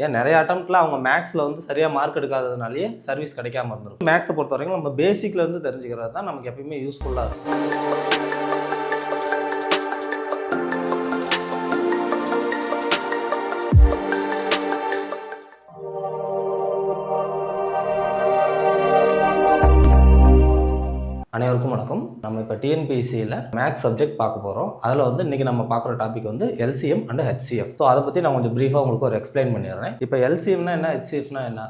ஏன் நிறைய அட்டம்ப்ட்ல அவங்க மேக்ஸில் வந்து சரியாக மார்க் எடுக்காததுனாலேயே சர்வீஸ் கிடைக்காம இருந்திருக்கும். மேக்ஸை பொறுத்த வரைக்கும் நம்ம பேசிக்ல இருந்து தெரிஞ்சுக்கிறது தான் நமக்கு எப்பயுமே யூஸ்ஃபுல்லாக இருக்கும். அனைவருக்கும் வணக்கம். நம்ம இப்போ டிஎன்பிஎஸ்சியில் மேக்ஸ் சப்ஜெக்ட் பார்க்க போகிறோம். அதில் வந்து இன்றைக்கி நம்ம பார்க்குற டாபிக் வந்து எல்சிஎம் அண்ட் ஹெச்சிஎஃப். ஸோ அதை பற்றி நான் கொஞ்சம் ப்ரீஃபாக உங்களுக்கு ஒரு எக்ஸ்பிளைன் பண்ணிடுறேன். இப்போ எல்சிஎம்னா என்ன, ஹெச்சிஎஃப்னா என்ன?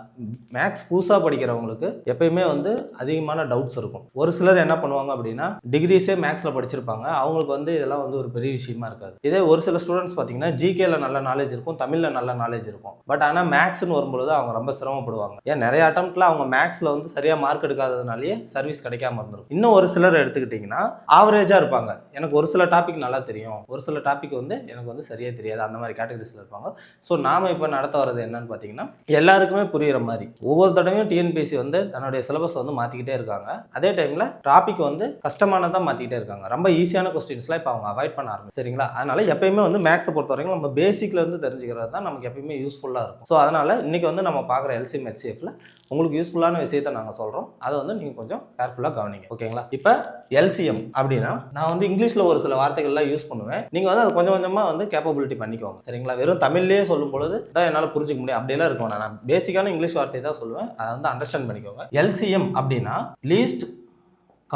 மேக்ஸ் புதுசாக படிக்கிறவங்களுக்கு எப்பயுமே வந்து அதிகமான டவுட்ஸ் இருக்கும். ஒரு சிலர் என்ன பண்ணுவாங்க அப்படின்னா டிகிரிஸே மேக்ஸில் படிச்சிருப்பாங்க, அவங்களுக்கு வந்து இதெல்லாம் வந்து ஒரு பெரிய விஷயமா இருக்காது. இதே ஒரு சில ஸ்டூடெண்ட்ஸ் பார்த்தீங்கன்னா ஜிகேல நல்ல நாலேஜ் இருக்கும், தமிழில் நல்ல நாலேஜ் இருக்கும். பட் ஆனால் மேக்ஸ்னு வரும்பொழுது அவங்க ரொம்ப சிரமப்படுவாங்க. ஏன் நிறைய அட்டம்ப்ட்ல அவங்க மேக்ஸில் வந்து சரியாக மார்க் எடுக்காததுனாலேயே சர்வீஸ் கிடைக்காம இருந்திருக்கும். இன்னும் ஒரு சிலர் எடுத்துக்கிட்டிங்கன்னா ஆவரேஜாக இருப்பாங்க. எனக்கு ஒரு சில டாபிக் நல்லா தெரியும், ஒரு சில டாபிக் வந்து எனக்கு வந்து சரியாக தெரியாது, அந்த மாதிரி கேட்டகரிஸில் இருப்பாங்க. ஸோ நாம் இப்போ நடத்த வர்றது என்னன்னு பார்த்தீங்கன்னா எல்லாருக்குமே புரிகிற மாதிரி ஒவ்வொரு தடவையும் டிஎன்பிஎஸ்சி வந்து தன்னுடைய சிலபஸ் வந்து மாற்றிக்கிட்டே இருக்காங்க. அதே டைமில் டாபிக் வந்து கஷ்டமானதான் மாற்றிக்கிட்டே இருக்காங்க. ரொம்ப ஈஸியான கொஸ்டின்ஸ்லாம் இப்போ அவங்க அவாய்ட் பண்ண ஆரம்பிச்சு. சரிங்களா? அதனால எப்பயுமே வந்து மேக்ஸை பொறுத்த வரைக்கும் நம்ம பேசிக்ல இருந்து தெரிஞ்சுக்கிறது தான் நமக்கு எப்பயுமே யூஸ்ஃபுல்லாக இருக்கும். ஸோ அதனால் இன்றைக்கி வந்து நம்ம பார்க்குற எல்சிஎம் ஹெச்சிஎஃப்ல உங்களுக்கு யூஸ்ஃபுல்லான விஷயத்தை நாங்கள் சொல்கிறோம். அதை வந்து நீங்கள் கொஞ்சம் கேர்ஃபுல்லாக கவனிங்க. ஓகேங்களா? இப்போ எல்சிஎம் அப்படின்னா நான் வந்து இங்கிலீஷில் ஒரு சில வார்த்தைகள்லாம் யூஸ் பண்ணுவேன். நீங்கள் வந்து அதை கொஞ்சம் கொஞ்சமாக வந்து கேப்பபிலிட்டி பண்ணிக்கோங்க. சரிங்களா? வெறும் தமிழ்லேயே சொல்லும் பொழுது தான் என்னால் புரிஞ்சிக்க முடியும் அப்படியெல்லாம் இருக்கும். நான் பேசிக்கான இங்கிலீஷ் வார்த்தை தான் சொல்லுவேன், அதை வந்து அண்டர்ஸ்டாண்ட் பண்ணிக்கோங்க. எல்சிஎம் அப்படின்னா லீஸ்ட்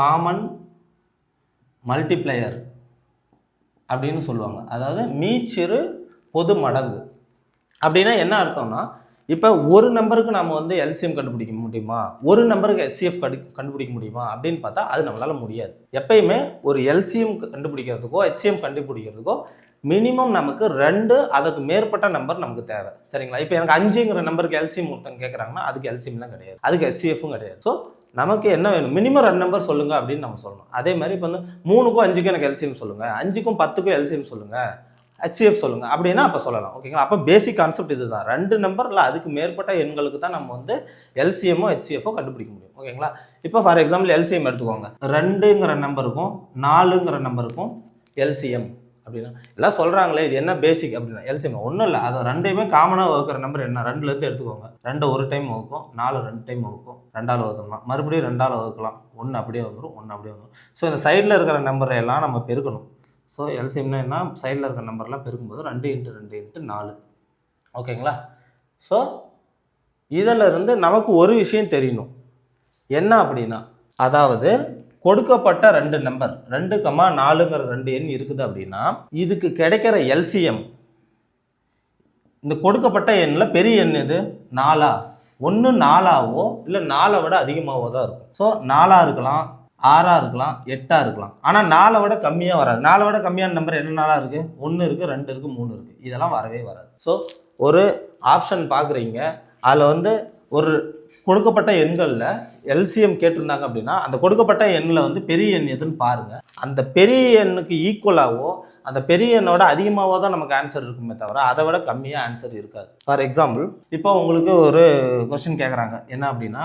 காமன் மல்டிப்ளையர் அப்படின்னு சொல்லுவாங்க. அதாவது மீச்சிறு பொது மடங்கு அப்படின்னா என்ன அர்த்தம்னா, இப்போ ஒரு நம்பருக்கு நம்ம வந்து எல்சிஎம் கண்டுபிடிக்க முடியுமா, ஒரு நம்பருக்கு ஹெச்சிஎஃப் கண்டுபிடிக்க முடியுமா அப்படின்னு பார்த்தா அது நம்மளால முடியாது. எப்பயுமே ஒரு எல்சிஎம் கண்டுபிடிக்கிறதுக்கோ ஹெச்சிஎம் கண்டுபிடிக்கிறதுக்கோ மினிமம் நமக்கு 2 அதுக்கு மேற்பட்ட நம்பர் நமக்கு தேவை. சரிங்களா? இப்போ எனக்கு 5ங்கிற நம்பருக்கு எல்சிஎம் ஒருத்தங்க கேட்குறாங்கன்னா அதுக்கு எல்சிஎம்லாம் கிடையாது, அதுக்கு ஹெச்சிஎஃப்பும் கிடையாது. ஸோ நமக்கு என்ன வேணும், மினிமம் 2 நம்பர் சொல்லுங்க அப்படின்னு நம்ம சொல்லணும். அதே மாதிரி இப்போ வந்து 3க்கும் 5க்கும் எனக்கு எல்சிஎம் சொல்லுங்க, 5க்கும் 10க்கும் எல்சிஎம் சொல்லுங்க, ஹெச்சிஎஃப் சொல்லுங்க அப்படின்னா அப்போ சொல்லலாம். ஓகேங்களா? அப்போ பேசிக் கான்செப்ட் இதுதான். 2 நம்பர் இல்லை அதுக்கு மேற்பட்ட எண்களுக்கு தான் நம்ம வந்து எல்சிஎம்மோ ஹெச்சிஎஃப்போ கண்டுபிடிக்க முடியும். ஓகேங்களா? இப்போ ஃபார் எக்ஸாம்பிள் எல்சிஎம் எடுத்துக்கோங்க. 2ங்கிற நம்பருக்கும் 4ங்கிற நம்பருக்கும் எல்சிஎம் அப்படின்னா எல்லாம் சொல்கிறாங்களே இது என்ன பேசிக் அப்படின்னா எல்சிஎம் ஒன்றும் இல்லை. அதை 2மே காமனாக வகுக்கிற நம்பர் என்ன, 2லேருந்து எடுத்துக்கோங்க. 2 ஒரு டைம் வகுக்கும், 4 2 டைம் வகுக்கும், 2ஆல் வகுத்தோம்னா மறுபடியும் 2ஆல் வகுக்கலாம், 1 அப்படியே வந்துடும், 1 அப்படியே வந்துடும். ஸோ இந்த சைடில் இருக்கிற நம்பரை எல்லாம் நம்ம பெருக்கணும். ஸோ எல்சிஎம்னா என்ன, சைடில் இருக்கிற நம்பர்லாம் பெருக்கும்போது 2 × 2 × 4. ஓகேங்களா? ஸோ இதில் இருந்து நமக்கு ஒரு விஷயம் தெரியணும். என்ன அப்படின்னா, அதாவது கொடுக்கப்பட்ட 2 நம்பர் 2,4ங்கிற 2 எண் இருக்குது அப்படின்னா இதுக்கு கிடைக்கிற எல்சிஎம் இந்த கொடுக்கப்பட்ட எண்ணில் பெரிய எண் எது, 4ஆ? ஒன்று 4ஆவோ இல்லை 4ஐ விட அதிகமாகவோ தான் இருக்கும். ஸோ 4ஆ இருக்கலாம், 6ஆ இருக்கலாம், 8ஆ இருக்கலாம். ஆனால் 4ஐ விட கம்மியாக வராது. 4ஐ விட கம்மியான நம்பர் என்ன 4ஆ இருக்குது, 1 இருக்குது, 2 இருக்குது, 3 இருக்குது. இதெல்லாம் வரவே வராது. ஸோ ஒரு ஆப்ஷன் பார்க்குறீங்க, அதில் வந்து ஒரு கொடுக்கப்பட்ட எண்களில் எல்சிஎம் கேட்டிருந்தாங்க அப்படின்னா அந்த கொடுக்கப்பட்ட எண்ணில் வந்து பெரிய எண் எதுன்னு பாருங்கள். அந்த பெரிய எண்ணுக்கு ஈக்குவலாகவோ அந்த பெரிய எண்ணோட அதிகமாகவோ தான் நமக்கு ஆன்சர் இருக்குமே தவிர அதை விட கம்மியாக ஆன்சர் இருக்காது. ஃபார் எக்ஸாம்பிள் இப்போ உங்களுக்கு ஒரு கொஸ்டின் கேட்குறாங்க, என்ன அப்படின்னா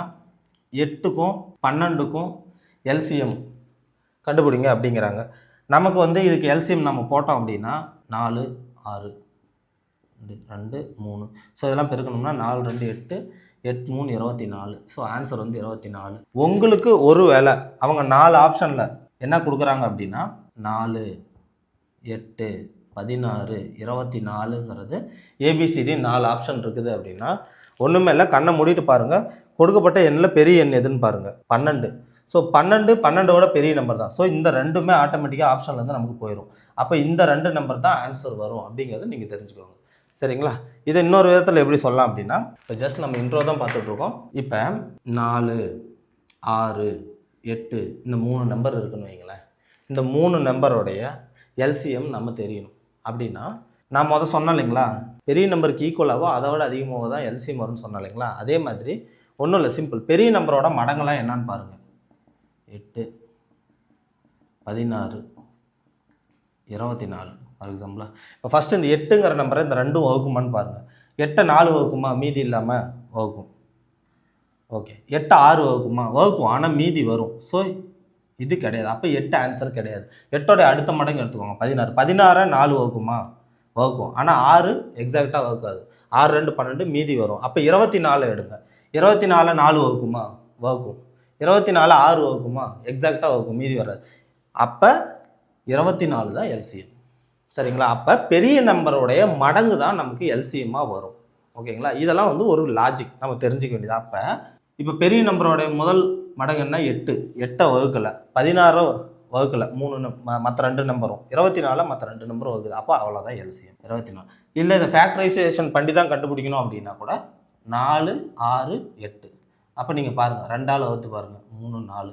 8க்கும் 12க்கும் எல்சிஎம் கண்டுபிடிங்க அப்படிங்கிறாங்க. நமக்கு வந்து இதுக்கு எல்சிஎம் நம்ம போட்டோம் அப்படின்னா 4 6 2 3. ஸோ இதெல்லாம் பெருக்கணும்னா 4 2 8 8 3 24. ஸோ ஆன்சர் வந்து 24. உங்களுக்கு ஒரு வேளை அவங்க 4 ஆப்ஷனில் என்ன கொடுக்குறாங்க அப்படின்னா 4 8 16 24ங்கிறது ஏபிசிடி 4 ஆப்ஷன் இருக்குது அப்படின்னா ஒன்றுமே இல்லை, கண்ணை மூடிட்டு பாருங்கள். கொடுக்கப்பட்ட எண்ணில் பெரிய எண் எதுன்னு பாருங்கள், 12. ஸோ 12 பெரிய நம்பர் தான். ஸோ இந்த 2மே ஆட்டோமேட்டிக்காக ஆப்ஷன்லேருந்து நமக்கு போயிடும். அப்போ இந்த 2 நம்பர் தான் ஆன்சர் வரும் அப்படிங்கிறத நீங்கள் தெரிஞ்சுக்கோங்க. சரிங்களா? இதை இன்னொரு விதத்தில் எப்படி சொல்லலாம் அப்படின்னா, இப்போ ஜஸ்ட் நம்ம இன்ட்ரோ தான் பார்த்துட்ருக்கோம். இப்போ 4 6 8 இந்த 3 நம்பர் இருக்குன்னு வைங்களேன். இந்த 3 நம்பருடைய எல்சிஎம் நம்ம தெரியணும் அப்படின்னா நான் முதல் சொன்னேன் இல்லைங்களா, பெரிய நம்பருக்கு ஈக்குவலாகவோ அதை விட அதிகமாகவோ தான் எல்சிஎம் வரும்னு சொன்னேன் இல்லைங்களா. அதே மாதிரி ஒன்றும் இல்லை, சிம்பிள். பெரிய நம்பரோட மடங்கெல்லாம் என்னன்னு பாருங்கள். 8 16 24 ஃபார் எக்ஸாம்பிளா. இப்போ ஃபஸ்ட்டு இந்த 8ங்கிற நம்பரை இந்த 2 வகுக்குமான்னு பாருங்கள். 8 4 வகுக்குமா, மீதி இல்லாமல் வகுக்கும். ஓகே, 8 6 வகுக்குமா, வகுக்கும், ஆனால் மீதி வரும். ஸோ இது கிடையாது. அப்போ 8 ஆன்சர் கிடையாது. 8ஓட அடுத்த மடங்கு எடுத்துக்கோங்க, 16. 16 4 வகுக்குமா, வகுக்கும். ஆனால் 6 எக்ஸாக்டாக வகுக்காது. 6 2 12 மீதி வரும். அப்போ 24 எடுங்க. 24 4 வகுக்குமா? வகுக்கும். 24 6 வகுக்குமா? எக்ஸாக்டாக வகுக்கும், மீதி வராது. அப்போ 24 தான் எல்சிஎம். சரிங்களா? அப்போ பெரிய நம்பருடைய மடங்கு தான் நமக்கு எல்சிஎம்மாக வரும். ஓகேங்களா? இதெல்லாம் வந்து ஒரு லாஜிக் நம்ம தெரிஞ்சுக்க வேண்டியது. அப்போ இப்போ பெரிய நம்பருடைய முதல் மடங்கு என்ன? 8. 8 வகுக்கலை, 16 வகுக்கலை, 3 மற்ற 2 நம்பரும், 24 மற்ற 2 நம்பரும் வகுக்குது. அப்போ அவ்வளோதான் எல்சிஎம் 24. இல்லை இதை ஃபேக்டரைசேஷன் பண்ணி தான் கண்டுபிடிக்கணும் அப்படின்னா கூட 4 6 8. அப்போ நீங்கள் பாருங்கள், 2ஆல் வகுத்து பாருங்கள், 3 4,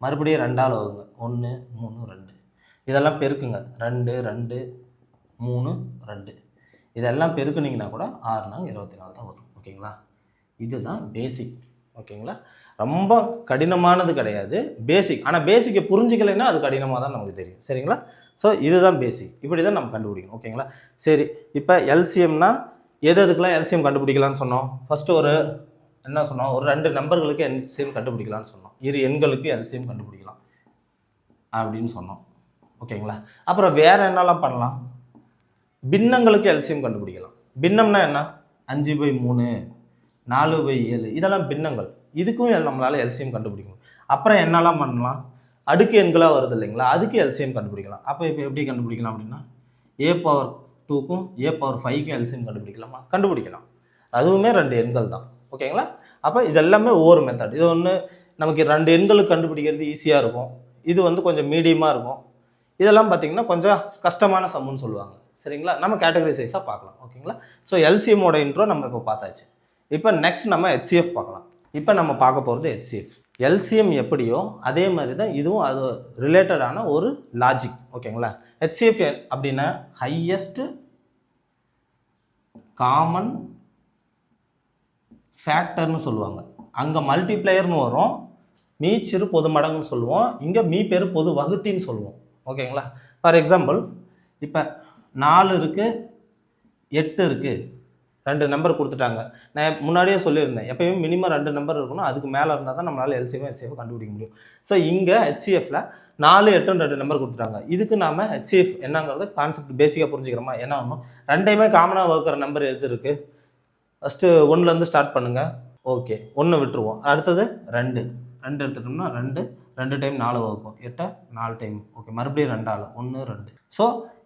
மறுபடியும் 2ஆல் வகுங்க, 1 3 2. இதெல்லாம் பெருக்குங்க, 2 2 3 2. இதெல்லாம் பெருக்குனிங்கன்னா கூட 6 4 24 தான் வரும். ஓகேங்களா? இதுதான் பேசிக். ஓகேங்களா? ரொம்ப கடினமானது கிடையாது, பேசிக். ஆனால் பேசிக்கை புரிஞ்சிக்கலைன்னா அது கடினமாக தான் நமக்கு தெரியும். சரிங்களா? ஸோ இதுதான் பேசிக். இப்படி தான் நம்ம கண்டுபிடிக்கணும். ஓகேங்களா? சரி, இப்போ எல்சிஎம்னா எதுக்கெல்லாம் எல்சிஎம் கண்டுபிடிக்கலான்னு சொன்னோம்? ஃபஸ்ட்டு என்ன சொன்னோம்? ஒரு 2 நம்பர்களுக்கு எல்சிஎம் கண்டுபிடிக்கலான்னு சொன்னோம். இரு எண்களுக்கு எல்சிஎம் கண்டுபிடிக்கலாம் அப்படின்னு சொன்னோம். ஓகேங்களா? அப்புறம் வேறு என்னெல்லாம் பண்ணலாம்? பின்னங்களுக்கு எல்சிஎம் கண்டுபிடிக்கலாம். பின்னம்னா என்ன? 5/3 4/7 இதெல்லாம் பின்னங்கள். இதுக்கும் நம்மளால் எல்சிஎம் கண்டுபிடிக்கணும். அப்புறம் என்னெல்லாம் பண்ணலாம்? அடுக்கு எண்களாக வருது இல்லைங்களா, அதுக்கு எல்சிஎம் கண்டுபிடிக்கலாம். அப்போ இப்போ எப்படி கண்டுபிடிக்கலாம் அப்படின்னா, a⁴ a⁴ எல்சிஎம் கண்டுபிடிக்கலாமா? கண்டுபிடிக்கலாம். அதுவுமே 2 எண்கள் தான். ஓகேங்களா? அப்போ இதெல்லாமே ஒவ்வொரு மெத்தட். இது ஒன்று நமக்கு 2 எண்களுக்கு கண்டுபிடிக்கிறது ஈஸியாக இருக்கும். இது வந்து கொஞ்சம் மீடியமாக இருக்கும். இதெல்லாம் பார்த்திங்கன்னா கொஞ்சம் கஷ்டமான சம்முன்னு சொல்லுவாங்க. சரிங்களா? நம்ம கேட்டகரி சைஸாக பார்க்கலாம். ஓகேங்களா? ஸோ எல்சிஎம்மோட இன்ட்ரோ நம்ம இப்போ பார்த்தாச்சு. இப்போ நெக்ஸ்ட் நம்ம ஹெச்சிஎஃப் பார்க்கலாம். இப்போ நம்ம பார்க்க போகிறது ஹெச்சிஎஃப். எல்சிஎம் எப்படியோ அதே மாதிரி தான் இதுவும் அது ரிலேட்டடான ஒரு லாஜிக். ஓகேங்களா? ஹெச்சிஎஃப் அப்படின்னா ஹையஸ்ட் காமன் ஃபேக்டர்னு சொல்லுவாங்க. அங்கே மல்டிப்ளையர்னு வரும், மீச்சிறு பொது மடங்குன்னு சொல்லுவோம், இங்கே மீ பேர் பொது வகுத்தின்னு சொல்லுவோம். ஓகேங்களா? ஃபார் எக்ஸாம்பிள் இப்போ 4 இருக்குது, 8 இருக்குது, 2 நம்பர் கொடுத்துட்டாங்க. நான் முன்னாடியே சொல்லியிருந்தேன், எப்பயுமே மினிமம் 2 நம்பர் இருக்கணும், அதுக்கு மேலே இருந்தால் தான் நம்மளால் எல்சிஎம் ஹெச்சிஎஃப் கண்டுபிடிக்க முடியும். ஸோ இங்கே ஹெச்சிஎஃப்ல 4 8 2 நம்பர் கொடுத்துட்டாங்க. இதுக்கு நாம் ஹெச்சிஎஃப் என்னங்கிறது கான்செப்ட் பேசிக்காக புரிஞ்சுக்கிறோமா? என்ன ஆகணும்? ரெண்டையுமே காமனாக வகுக்கிற நம்பர் எது இருக்குது? ஃபஸ்ட்டு 1லேருந்து ஸ்டார்ட் பண்ணுங்கள். ஓகே, 1 விட்டுருவோம். அடுத்தது 2 எடுத்துட்டோம்னா 2 டைம் 4 வகுக்கும், 8 4 டைம். ஓகே, மறுபடியும் 2ஆல் 1 2. ஸோ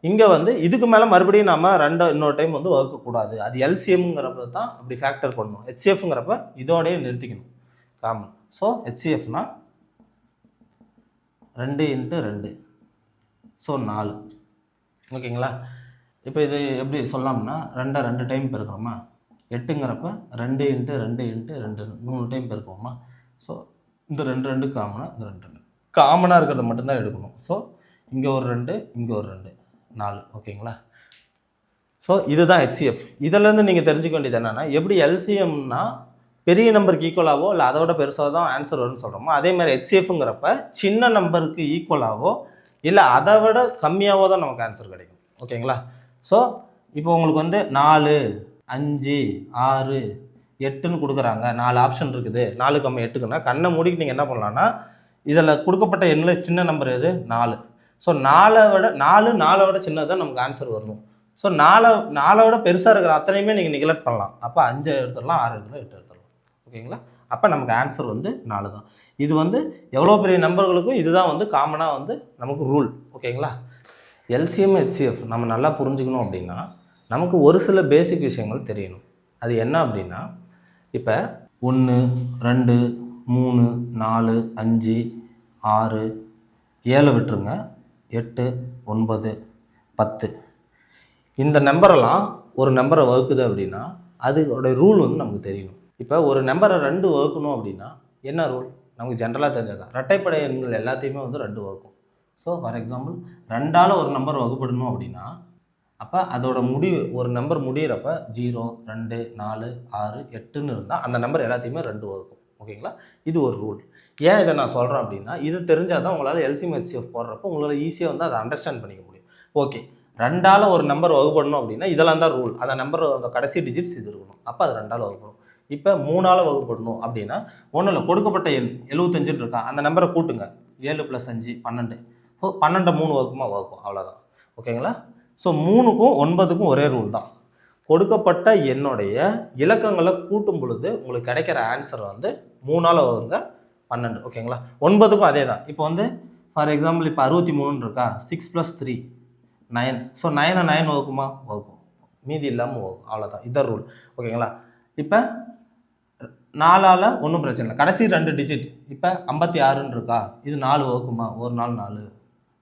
இங்கே வந்து இதுக்கு மேலே மறுபடியும் நம்ம 2 இன்னொரு டைம் வந்து வகுக்கக்கூடாது. அது எல்சிஎம்ங்கிறப்ப தான் அப்படி ஃபேக்டர் பண்ணணும். ஹெச்சிஎஃப்ங்கிறப்ப இதோடய நிறுத்திக்கணும், காமன். ஸோ ஹெச்சிஎஃப்னா 2 × 2, ஸோ 4. ஓகேங்களா? இப்போ இது எப்படி சொல்லலாம்னா, 2 டைம் பெருக்கிறோமா, 8ங்கிறப்ப 2 × 2 × 2 3 டைம் பெருக்குவோமா. ஸோ இந்த 2 காமனாக, இந்த 2 காமனாக இருக்கிறத மட்டும்தான் எடுக்கணும். ஸோ இங்கே ஒரு 2 இங்கே ஒரு 2 4. ஓகேங்களா? ஸோ இதுதான் ஹெச்சிஎஃப். இதிலேருந்து நீங்கள் தெரிஞ்சுக்க வேண்டியது என்னென்னா, எப்படி எல்சிஎம்னா பெரிய நம்பருக்கு ஈக்குவலாகவோ இல்லை அதோட பெருசாக தான் ஆன்சர் வரும்னு சொல்கிறோமோ, அதே மாதிரி ஹெச்சிஎஃப்ங்கிறப்ப சின்ன நம்பருக்கு ஈக்குவலாகவோ இல்லை அதை விட கம்மியாகவோ தான் நமக்கு ஆன்சர் கிடைக்கும். ஓகேங்களா? ஸோ இப்போ உங்களுக்கு வந்து 4 5 6 8ன்னு கொடுக்குறாங்க, 4 ஆப்ஷன் இருக்குது. 4 கம்மி 8க்குன்னா கண்ணை மூடிக்கு நீங்கள் என்ன பண்ணலான்னா, இதில் கொடுக்கப்பட்ட எண்ணில் சின்ன நம்பர் எது? 4. ஸோ 4 விட சின்னதான் நமக்கு ஆன்சர் வரணும். ஸோ 4 விட பெருசாக இருக்கிற அத்தனையுமே நீங்கள் நெக்லெக்ட் பண்ணலாம். அப்போ 5 எடுத்துடலாம், 6 எடுத்துடலாம், 8 எடுத்துடலாம். ஓகேங்களா? அப்போ நமக்கு ஆன்சர் வந்து 4 தான். இது வந்து எவ்வளோ பெரிய நம்பர்களுக்கும் இதுதான் வந்து காமனாக வந்து நமக்கு ரூல். ஓகேங்களா? எல்சிஎம் ஹெச்சிஎஃப் நம்ம நல்லா புரிஞ்சுக்கணும் அப்படின்னா நமக்கு ஒரு சில பேசிக் விஷயங்கள் தெரியணும். அது என்ன அப்படின்னா, இப்போ 1 2 3 4 5 6 7 விட்டுருங்க, 8 9 10. இந்த நம்பரெல்லாம் ஒரு நம்பரை வகுக்குது அப்படின்னா அதோட ரூல் வந்து நமக்கு தெரியணும். இப்போ ஒரு நம்பரை 2 வகுக்கணும் அப்படின்னா என்ன ரூல் நமக்கு ஜென்ரலாக தெரிஞ்சதான். இரட்டைப்படை எண்கள் எல்லாத்தையுமே வந்து 2 வகுக்கும். ஸோ ஃபார் எக்ஸாம்பிள் 2ஆல் ஒரு நம்பர் வகுப்படணும் அப்படின்னா அப்போ அதோட முடிவு, ஒரு நம்பர் முடிகிறப்ப 0 2 4 6 8ன்னு இருந்தால் அந்த நம்பர் எல்லாத்தையுமே 2 வகுக்கும். ஓகேங்களா? இது ஒரு ரூல். ஏன் இதை நான் சொல்கிறேன் அப்படின்னா, இது தெரிஞ்சால் தான் உங்களால் எல்சிஎம் ஹெச்சிஎஃப் போடுறப்போ உங்களால் ஈஸியாக வந்து அதை அண்டர்ஸ்டாண்ட் பண்ணிக்க முடியும். ஓகே, 2ஆல் ஒரு நம்பர் வகுப்படணும் அப்படின்னா இதெல்லாம் தான் ரூல். அந்த நம்பர் அந்த கடைசி டிஜிட்ஸ் இது இருக்கணும். அப்போ அது 2ஆல் வகுப்படும். இப்போ 3ஆல் வகுப்படணும் அப்படின்னா ஒன்றும் இல்லை, கொடுக்கப்பட்ட எண் 75 இருக்கா, அந்த நம்பரை கூட்டுங்க. 7 + 5 12. ஸோ 12 3 வகுக்குமா? வகுக்கும். அவ்வளோதான். ஓகேங்களா? ஸோ 3க்கும் 9க்கும் ஒரே ரூல் தான். கொடுக்கப்பட்ட எண்ணுடைய இலக்கங்களை கூட்டும் பொழுது உங்களுக்கு கிடைக்கிற ஆன்சர் வந்து 3ஆல் வகுங்க 12. ஓகேங்களா? 9க்கும் அதே தான். இப்போ வந்து ஃபார் எக்ஸாம்பிள் இப்போ 63 இருக்கா, 6 + 3 9. ஸோ 9 9 வகுக்குமா? வகுக்கும். மீதி இல்லாமல் வகுக்கும். அவ்வளோதான். இதான் ரூல். ஓகேங்களா? இப்போ 4ஆல் ஒன்றும் பிரச்சனை இல்லை. கடைசி 2 டிஜிட் இப்போ 56 இருக்கா, இது 4 வகுக்குமா? ஒரு நாள் 4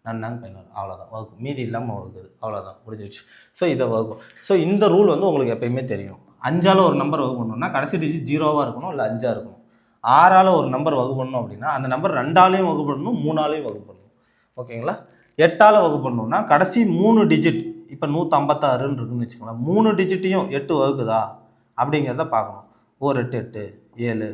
நன்னாங்க 16. அவ்வளோதான் வகுக்கும். மீதி இல்லாமல் வகுக்குது. அவ்வளோதான் முடிஞ்சிடுச்சு. ஸோ இதை வகுக்கும். ஸோ இந்த ரூல் வந்து உங்களுக்கு எப்பயுமே தெரியும். 5ஆல் ஒரு நம்பர் வகுக்கணும்னா கடைசி டிஜிட் 0வாக இருக்கணும், இல்லை 5ஆக இருக்கணும். 6ஆல் ஒரு நம்பர் வகுப்படணும் அப்படின்னா அந்த நம்பர் 2ஆலையும் வகுப்படணும், 3ஆலையும் வகுப்படணும். ஓகேங்களா? 8ஆல் வகுப்படணும்னா கடைசி 3 டிஜிட் இப்போ 156 இருக்குன்னு வச்சுக்கலாம். 3 டிஜிட்டையும் 8 வகுக்குதா அப்படிங்கிறத பார்க்கணும். 1 8 8 7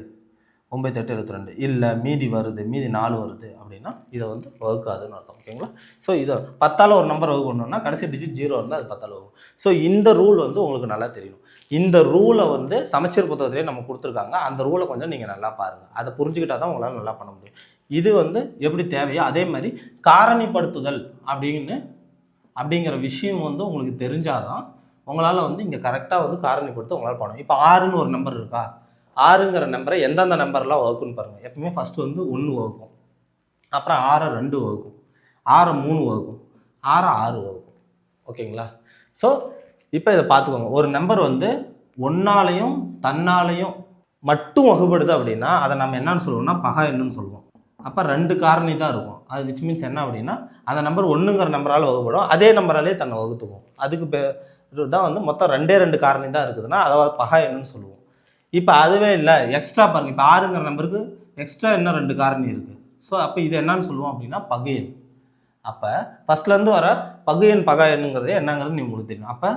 9 8 72 இல்லை மீதி வருது, மீதி 4 வருது அப்படின்னா இதை வந்து வகுக்காதுன்னு அர்த்தம். ஓகேங்களா? ஸோ இதை 10ஆல் ஒரு நம்பர் வகுக்கணும்னா கடைசி டிஜிட் 0 இருந்தால் அது 10ஆல் வகுக்கும். ஸோ இந்த ரூல் வந்து உங்களுக்கு நல்லா தெரியணும். இந்த ரூலை வந்து சமச்சீர் புத்தகத்திலே நம்ம கொடுத்துருக்காங்க. அந்த ரூலை கொஞ்சம் நீங்கள் நல்லா பாருங்கள். அதை புரிஞ்சுக்கிட்டா தான் உங்களால் நல்லா பண்ண முடியும். இது வந்து எப்படி தேவையோ அதே மாதிரி காரணிப்படுத்துதல் அப்படிங்கிற விஷயம் வந்து உங்களுக்கு தெரிஞ்சாதான் உங்களால் வந்து இங்கே கரெக்டாக வந்து காரணிப்படுத்த உங்களால் பண்ணணும். இப்போ 6ன்னு ஒரு நம்பர் இருக்கா, 6ங்கிற நம்பரை எந்தெந்த நம்பர்லாம் வகுக்குன்னு பாருங்கள். எப்பவுமே ஃபஸ்ட்டு வந்து 1 வகுக்கும், அப்புறம் 6 2 வகுக்கும், 6 3 வகுக்கும், 6 6 வகுக்கும். ஓகேங்களா? ஸோ இப்போ இதை பார்த்துக்கோங்க. ஒரு நம்பர் வந்து 1ஆலையும் தன்னாலையும் மட்டும் வகுப்படுது அப்படின்னா அதை நம்ம என்னன்னு சொல்லுவோம்னா பகா எண்ணுன்னு சொல்லுவோம். அப்போ 2 காரணி தான் இருக்கும். அது விச் மீன்ஸ் என்ன அப்படின்னா அந்த நம்பர் 1ங்கிற நம்பரால் வகுப்படும், அதே நம்பராலே தன்னை வகுத்துக்கும். அதுக்கு தான் வந்து மொத்தம் 2 காரணி தான் இருக்குதுன்னா அதை பகா எண்ணுன்னு சொல்லுவோம். இப்போ அதுவே இல்லை, எக்ஸ்ட்ரா பாருங்கள். இப்போ 6ங்கிற நம்பருக்கு எக்ஸ்ட்ரா இன்னும் 2 காரணி இருக்குது. ஸோ அப்போ இது என்னன்னு சொல்லுவோம் அப்படின்னா பகு எண். அப்போ ஃபஸ்ட்லேருந்து வர பகு எண் பகா எண்ணுங்கிறது என்னங்கிறது நீங்கள் உங்களுக்கு தெரியும். அப்போ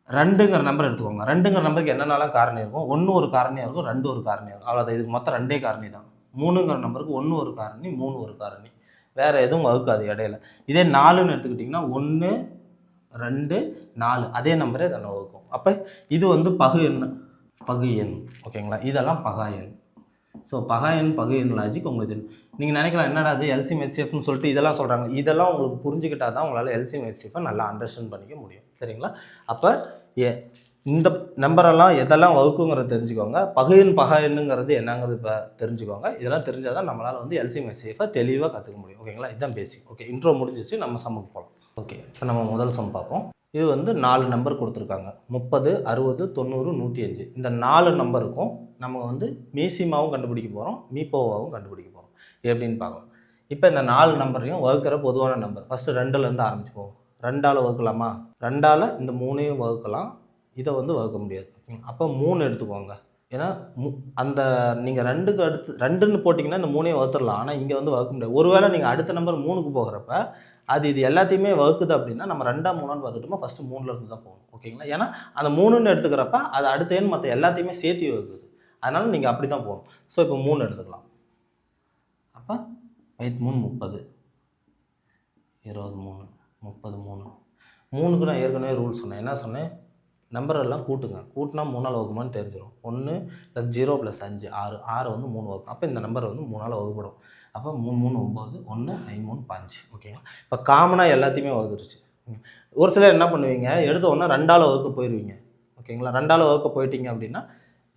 2ங்கிற நம்பர் எடுத்துக்கோங்க. 2ங்கிற நம்பருக்கு என்னென்னலாம் காரணி இருக்கும்? 1 ஒரு காரணியாக இருக்கும், 2 ஒரு காரணியாக இருக்கும். அவ்வளோதான். இதுக்கு மொத்தம் 2 காரணி தான். 3ங்கிற நம்பருக்கு 1 ஒரு காரணி, 3 ஒரு காரணி, வேறு எதுவும் வகுக்காது இடையில. இதே 4ன்னு எடுத்துக்கிட்டிங்கன்னா 1 2 4 அதே நம்பரே தானே வகுக்கும். அப்போ இது வந்து பகு எண். ஓகேங்களா? இதெல்லாம் பகா எண். ஸோ பகா எண் பகு எண் லாஜிக் உங்களுக்கு தெரியும். நீங்கள் நினைக்கலாம் என்னடா அது எல்சிஎம் ஹெச்சிஎஃப்னு சொல்லிட்டு இதெல்லாம் சொல்கிறாங்க. இதெல்லாம் உங்களுக்கு புரிஞ்சுக்கிட்டா தான் உங்களால் எல்சிஎம் ஹெச்சிஎஃப்பை நல்லா அண்டர்ஸ்டாண்ட் பண்ணிக்க முடியும். சரிங்களா? அப்போ இந்த நம்பரெல்லாம் எதெல்லாம் வகுக்குங்கிறத தெரிஞ்சுக்கோங்க. பகு எண் பகா எண்ணுங்கிறது என்னங்கிறது இப்போ தெரிஞ்சுக்கோங்க. இதெல்லாம் தெரிஞ்சால் தான் நம்மளால் வந்து எல்சிஎம் ஹெச்சிஎஃப்பை தெளிவாக கற்றுக்க முடியும். ஓகேங்களா? இதுதான் பேசிக். ஓகே, இன்ட்ரோ முடிஞ்சிச்சு. நம்ம சம்முக்கு போகலாம். ஓகே, இப்போ நம்ம முதல் சம் பார்ப்போம். இது வந்து 4 நம்பர் கொடுத்துருக்காங்க. 30 60 90 105. இந்த 4 நம்பருக்கும் நம்ம வந்து மீசிமாவும் கண்டுபிடிக்க போகிறோம், மீப்போவாவும் கண்டுபிடிக்க போகிறோம். எப்படின்னு பார்க்கலாம். இப்போ இந்த 4 நம்பரையும் வகுக்கிற பொதுவான நம்பர் ஃபஸ்ட்டு 2லேருந்து ஆரம்பிச்சுப்போம். 2ஆல் வகுக்கலாமா? 2ஆல் இந்த 3ஐயும் வகுக்கலாம். இதை வந்து வகுக்க முடியாது. அப்போ 3 எடுத்துக்கோங்க. ஏன்னா அந்த நீங்கள் 2க்கு அடுத்து 2ன்னு போட்டிங்கன்னா இந்த 3ஐயும் வகுத்துடலாம். ஆனால் இங்கே வந்து வகுக்க முடியாது. ஒருவேளை நீங்கள் அடுத்த நம்பர் 3க்கு போகிறப்ப அது இது எல்லாத்தையுமே வகுக்குது அப்படின்னா நம்ம 2 3ன்னு பார்த்துட்டோமா ஃபஸ்ட்டு 3லேருந்து தான் போகணும். ஓகேங்களா? ஏன்னா அந்த 3ன்னு எடுத்துக்கிறப்ப அது அடுத்த எண் மற்ற எல்லாத்தையுமே சேர்த்து வகுக்குது. அதனால் நீங்கள் அப்படி தான் போகணும். ஸோ இப்போ 3 எடுத்துக்கலாம். அப்போ 5 3 30 23 33 3க்கு நான் ஏற்கனவே ரூல் சொன்னேன். என்ன சொன்னேன்? நம்பர் எல்லாம் கூட்டுங்க. கூட்டினா 3ஆல் வகுக்குமான்னு தெரிஞ்சிடும். 1 + 0 + 5 6 6 வந்து 3 வகுக்கும். அப்போ இந்த நம்பர் வந்து 3ஆல் வகுப்படும். அப்போ 3 3 9 1 5 3 5. ஓகேங்களா? இப்போ காமனாக எல்லாத்தையுமே வகுத்துருச்சு. ஒரு சிலர் என்ன பண்ணுவீங்க, எடுத்த உடனே 2ஆல் வகுக்க போயிடுவீங்க. ஓகேங்களா? 2ஆல் வகுக்க போயிட்டீங்க அப்படின்னா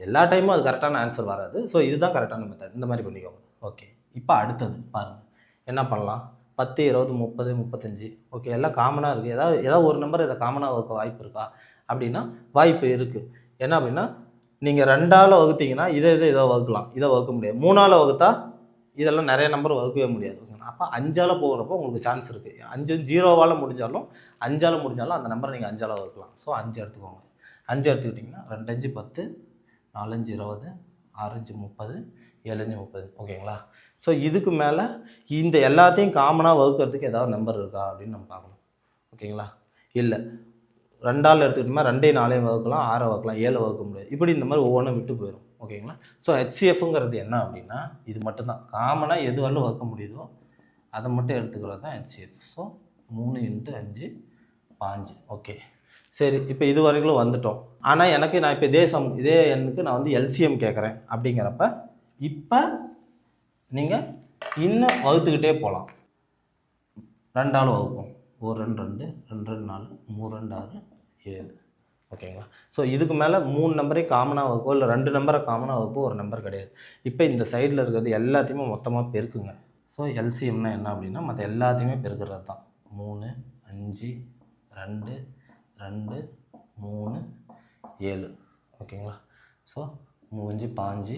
எல்லா டைமும் அது கரெக்டான ஆன்சர் வராது. ஸோ இதுதான் கரெக்டான மெத்தட். இந்த மாதிரி பண்ணிக்கோங்க. ஓகே, இப்போ அடுத்தது பாருங்கள் என்ன பண்ணலாம். 10 20 30 35. ஓகே, எல்லாம் காமனாக இருக்குது. ஏதாவது ஒரு நம்பர் இதை காமனாக வகுக்க வாய்ப்பு இருக்கா அப்படின்னா வாய்ப்பு இருக்குது. என்ன அப்படின்னா நீங்கள் 2ஆல் வகுத்தீங்கன்னா இதை வகுக்கலாம், இதை வகுக்க முடியாது. 3ஆல் வகுத்தா இதெல்லாம் நிறைய நம்பர் வகுக்கவே முடியாது. அப்போ 5ஆல் போகிறப்போ உங்களுக்கு சான்ஸ் இருக்குது. 5 0வால் முடிஞ்சாலும் 5ஆல் முடிஞ்சாலும் அந்த நம்பரை நீங்கள் 5ஆல் வகுக்கலாம். ஸோ 5 எடுத்துக்கோங்க. 5 எடுத்துக்கிட்டிங்கன்னா 2 5 10 4 5 20 6 5 30 7 5 30. ஓகேங்களா? ஸோ இதுக்கு மேலே இந்த எல்லாத்தையும் காமனாக வகுக்கிறதுக்கு ஏதாவது நம்பர் இருக்கா அப்படின்னு நம்ம பார்க்கணும். ஓகேங்களா? இல்லை 2ஆல் எடுத்துக்கிட்டோம்னா 2 4 வகுக்கலாம், 6 வகுக்கலாம், 7 வகுக்க முடியாது. இப்படி இந்த மாதிரி ஒவ்வொன்றும் விட்டு போயிடும். ஓகேங்களா? ஸோ ஹெச்சிஎஃப்ங்கிறது என்ன அப்படின்னா இது மட்டும்தான். காமனாக எது வரலும் வகுக்க முடியுதோ அதை மட்டும் எடுத்துக்கிறது தான் ஹெச்சிஎஃப். ஸோ 3 × 5 5. ஓகே, சரி. இப்போ இது வரைக்கும் வந்துட்டோம். ஆனால் நான் இப்போ இதே எண்ணுக்கு நான் வந்து எல்சிஎம் கேட்குறேன் அப்படிங்கிறப்ப இப்போ நீங்கள் இன்னும் வகுத்துக்கிட்டே போகலாம். 2ஆல் வகுப்போம். ஒரு 2 2 2 2 4 3 2 6 7. ஓகேங்களா? ஸோ இதுக்கு மேலே 3 நம்பரே காமனாக வகுப்போ இல்லை 2 நம்பரை காமனாக வகுப்போ ஒரு நம்பர் கிடையாது. இப்போ இந்த சைடில் இருக்கிறது எல்லாத்தையுமே மொத்தமாக பெருக்குங்க. ஸோ எல்சிஎம்னா என்ன அப்படின்னா மற்ற எல்லாத்தையுமே பெருக்கிறது தான். 3 5 2 2 3 7. ஓகேங்களா? ஸோ 3 5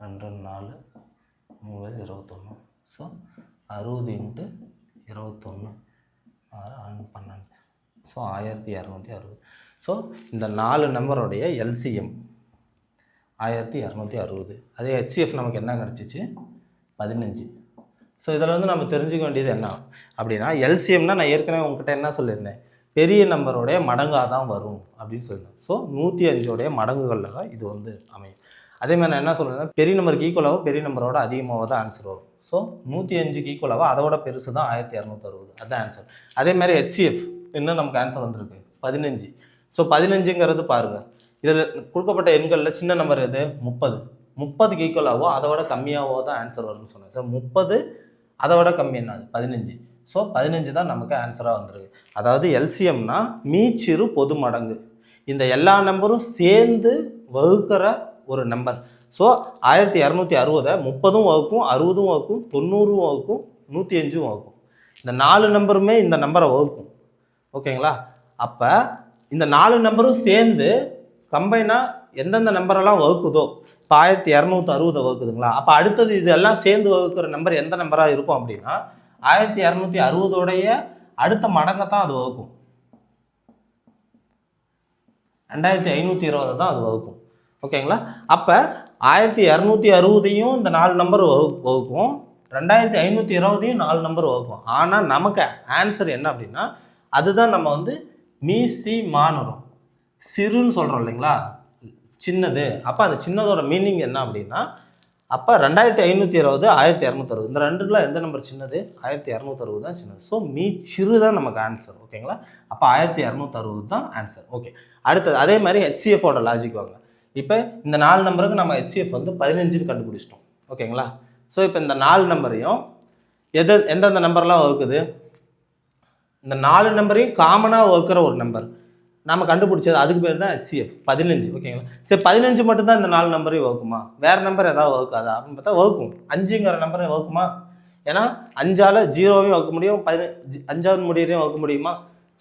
2 4 3 21. ஸோ 60 × 21 6 12. ஸோ 1260. ஸோ இந்த 4 நம்பருடைய எல்சிஎம் 1260. அதே ஹெச்சிஎஃப் நமக்கு என்ன கிடச்சிச்சு 15. ஸோ இதில் வந்து நம்ம தெரிஞ்சுக்க வேண்டியது என்ன அப்படின்னா எல்சிஎம்னா நான் ஏற்கனவே உங்ககிட்ட என்ன சொல்லியிருந்தேன், பெரிய நம்பருடைய மடங்காக தான் வரும் அப்படின்னு சொல்லியிருந்தேன். ஸோ 105 மடங்குகளில் தான் இது வந்து அமையும். அதே மாதிரி நான் என்ன சொல்கிறேன்னா பெரிய நம்பருக்கு ஈக்குவலாகவோ பெரிய நம்பரோட அதிகமாக தான் ஆன்சர் வரும். ஸோ 105க்கு ஈக்குவலாகவோ அதோட பெருசு தான் 1260. அதுதான் ஆன்சர். அதே மாதிரி ஹெச்சிஎஃப் இன்னும் நமக்கு ஆன்சர் வந்திருக்கு 15. ஸோ 15ங்கிறது பாருங்கள், இதில் கொடுக்கப்பட்ட எண்களில் சின்ன நம்பர் எது 30. 30க்கு ஈக்குவலாகவோ அதோட கம்மியாகவோ தான் ஆன்சர் வரும்னு சொன்னேன். ஸோ 30 அதோட கம்மி என்னது 15. ஸோ 15 தான் நமக்கு ஆன்சராக வந்துருக்கு. அதாவது எல்சிஎம்னா மீச்சிறு பொது மடங்கு. இந்த எல்லா நம்பரும் சேர்ந்து வகுக்கிற ஒரு நம்பர். ஸோ 1260 30 வகுக்கும், 60 வகுக்கும், 90 வகுக்கும், 105 வகுக்கும். இந்த 4 நம்பருமே இந்த நம்பரை வகுக்கும். ஓகேங்களா? அப்போ இந்த 4 நம்பரும் சேர்ந்து கம்பைனாக எந்தெந்த நம்பரெல்லாம் வகுக்குதோ, இப்போ 1260 வகுக்குதுங்களா, அப்போ அடுத்தது இதெல்லாம் சேர்ந்து வகுக்கிற நம்பர் எந்த நம்பராக இருக்கும் அப்படின்னா 1260 அடுத்த மடங்கை தான் அது வகுக்கும். 2520 தான் அது வகுக்கும். ஓகேங்களா? அப்போ 1260 இந்த 4 நம்பர் வகுக்கும், 2520 4 நம்பர் வகுக்கும். ஆனால் நமக்கு ஆன்சர் என்ன அப்படின்னா அதுதான் நம்ம வந்து மீசி மானுறோம், சிறுன்னு சொல்கிறோம் இல்லைங்களா, சின்னது. அப்போ அந்த சின்னதோட மீனிங் என்ன அப்படின்னா அப்போ 2520 1260. இந்த ரெண்டுக்குள்ள எந்த நம்பர் சின்னது 1260 தான் சின்னது. ஸோ சிறு தான் நமக்கு ஆன்சர். ஓகேங்களா? அப்போ 1260 தான் ஆன்சர். ஓகே, அடுத்தது அதே மாதிரி ஹெச்சிஎஃபோட லாஜிக் வாங்க. இப்போ இந்த 4 நம்பருக்கு நம்ம ஹெச்சிஎஃப் வந்து 15 கண்டுபிடிச்சிட்டோம். ஓகேங்களா? ஸோ இப்போ இந்த 4 நம்பரையும் எந்தெந்த நம்பர்லாம் வகுக்குது, இந்த 4 நம்பரையும் காமனாக வகுக்கிற ஒரு நம்பர் நம்ம கண்டுபிடிச்சது, அதுக்கு பேர் தான் ஹெச்சிஎஃப் 15. ஓகேங்களா? சரி 15 மட்டும்தான் இந்த 4 நம்பரையும் வகுக்குமா, வேறு நம்பர் ஏதாவது வகுக்காதா அப்படின்னு பார்த்தா வகுக்கும். 5ங்கிற நம்பரை வகுக்குமா, ஏன்னா 5ஆல் 0வையும் வகுக்க முடியும், 5ஆவது முடியறையும் வகுக்க முடியுமா.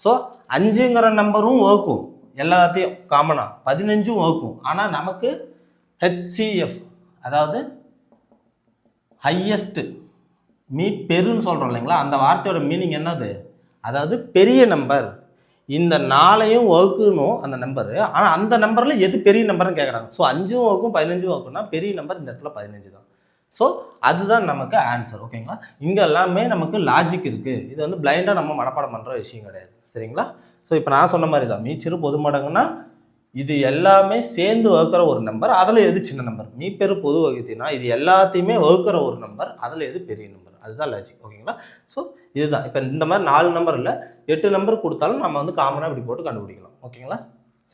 ஸோ 5ங்கிற நம்பரும் வகுக்கும், எல்லாத்தையும் காமனாக 15ம் வகுக்கும். ஆனால் நமக்கு ஹெச்சிஎஃப் அதாவது ஹையஸ்ட் பெருன்னு சொல்கிறோம் இல்லைங்களா, அந்த வார்த்தையோட மீனிங் என்னது, அதாவது பெரிய நம்பர். இந்த 4ஐயும் வகுக்கணும் அந்த நம்பரு, ஆனால் அந்த நம்பரில் எது பெரிய நம்பர்னு கேட்குறாங்க. ஸோ 5ம் வகுக்கும் 15ம் வகுக்கும்னா பெரிய நம்பர் இந்த இடத்துல 15 தான். ஸோ அதுதான் நமக்கு ஆன்சர். ஓகேங்களா? இங்கே எல்லாமே நமக்கு லாஜிக் இருக்குது. இது வந்து பிளைண்டாக நம்ம மனப்பாடம் பண்ணுற விஷயம் கிடையாது. சரிங்களா? ஸோ இப்போ நான் சொன்ன மாதிரி தான் மீச்சிறு பொது மடங்குன்னா இது எல்லாமே சேர்ந்து வகுக்கிற ஒரு நம்பர், அதில் எது சின்ன நம்பர். மீப்பெரு பொது வகுத்தினா இது எல்லாத்தையுமே வகுக்கிற ஒரு நம்பர், அதில் எது பெரிய நம்பர். அதுதான் லாஜிக். ஓகேங்களா? ஸோ இதுதான். இப்போ இந்த மாதிரி 4 நம்பர் இல்லை 8 நம்பர் கொடுத்தாலும் நம்ம வந்து காமனாக இப்படி போட்டு கண்டுபிடிக்கலாம். ஓகேங்களா?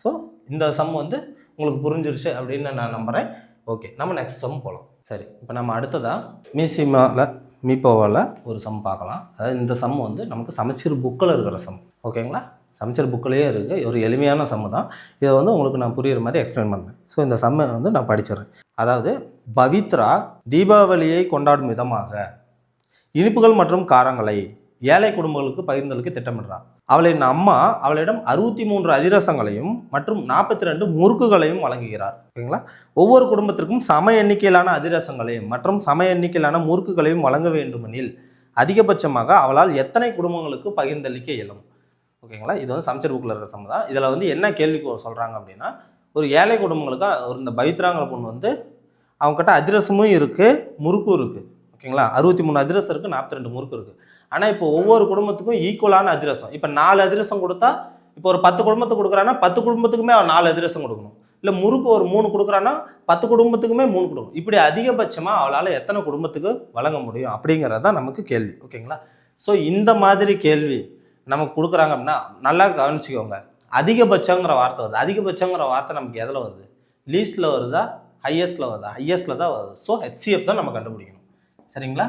ஸோ இந்த சம் வந்து உங்களுக்கு புரிஞ்சிருச்சு அப்படின்னு நான் நம்புகிறேன். ஓகே, நம்ம நெக்ஸ்ட் சம் போகலாம். சரி, இப்போ நம்ம அடுத்ததாக மீப்போவால் ஒரு சம் பார்க்கலாம். அதாவது இந்த சம் வந்து நமக்கு சமச்சீர் புக்கில் இருக்கிற சம். ஓகேங்களா? சமச்சீர் புக்கிலேயே இருக்குது. ஒரு எளிமையான சம்மு தான். இதை வந்து உங்களுக்கு நான் புரிகிற மாதிரி எக்ஸ்பிளைன் பண்ணுறேன். ஸோ இந்த சம்மை வந்து நான் படிச்சிடுறேன். அதாவது பவித்ரா தீபாவளியை கொண்டாடும் விதமாக இனிப்புகள் மற்றும் காரங்களை ஏழை குடும்பங்களுக்கு பகிர்ந்தலுக்கு திட்டமிடுறார். அவளின் அம்மா அவளிடம் 63 அதிரசங்களையும் மற்றும் 42 முறுக்குகளையும் வழங்குகிறார். ஓகேங்களா? ஒவ்வொரு குடும்பத்திற்கும் சம எண்ணிக்கையிலான அதிரசங்களையும் மற்றும் சம எண்ணிக்கையிலான முறுக்குகளையும் வழங்க வேண்டுமெனில் அதிகபட்சமாக அவளால் எத்தனை குடும்பங்களுக்கு பகிர்ந்தளிக்க இயலும். ஓகேங்களா? இது வந்து சமச்சீர் புக்கில் இருக்கிற சம் தான். இதில் வந்து என்ன கேள்விக்கு சொல்கிறாங்க அப்படின்னா, ஒரு ஏழை குடும்பங்களுக்கு ஒரு இந்த பவித்ராங்கிற பொண்ணு வந்து அவங்ககிட்ட அதிரசமும் இருக்குது முறுக்கும் இருக்குது. ஓகேங்களா? 63 அதிரசம் இருக்குது, 42 முறுக்கு இருக்குது. ஆனால் இப்போ ஒவ்வொரு குடும்பத்துக்கும் ஈக்குவலான அதிரசம். இப்போ 4 அதிரசம் கொடுத்தா, இப்போ ஒரு 10 குடும்பத்துக்கு கொடுக்குறான்னா 10 குடும்பத்துக்குமே அவன் 4 அதிரசம் கொடுக்கணும். இல்லை முறுக்கு ஒரு 3 கொடுக்குறான்னா 10 குடும்பத்துக்குமே 3 கொடுக்கணும். இப்படி அதிகபட்சமாக அவளால் எத்தனை குடும்பத்துக்கு வழங்க முடியும் அப்படிங்கிறது தான் நமக்கு கேள்வி. ஓகேங்களா? ஸோ இந்த மாதிரி கேள்வி நமக்கு கொடுக்குறாங்க அப்படின்னா நல்லா கவனிச்சுக்கோங்க. அதிகபட்சங்கிற வார்த்தை வருது. அதிகபட்சங்கிற வார்த்தை நமக்கு எதில் வருது, லீஸ்ட்டில் வருதா ஹையஸ்ட்டில் வருதா, ஹையஸ்ட்டில் தான் வருது. ஸோ ஹெச்சிஎஃப் தான் நம்ம கண்டுபிடிக்கணும். சரிங்களா?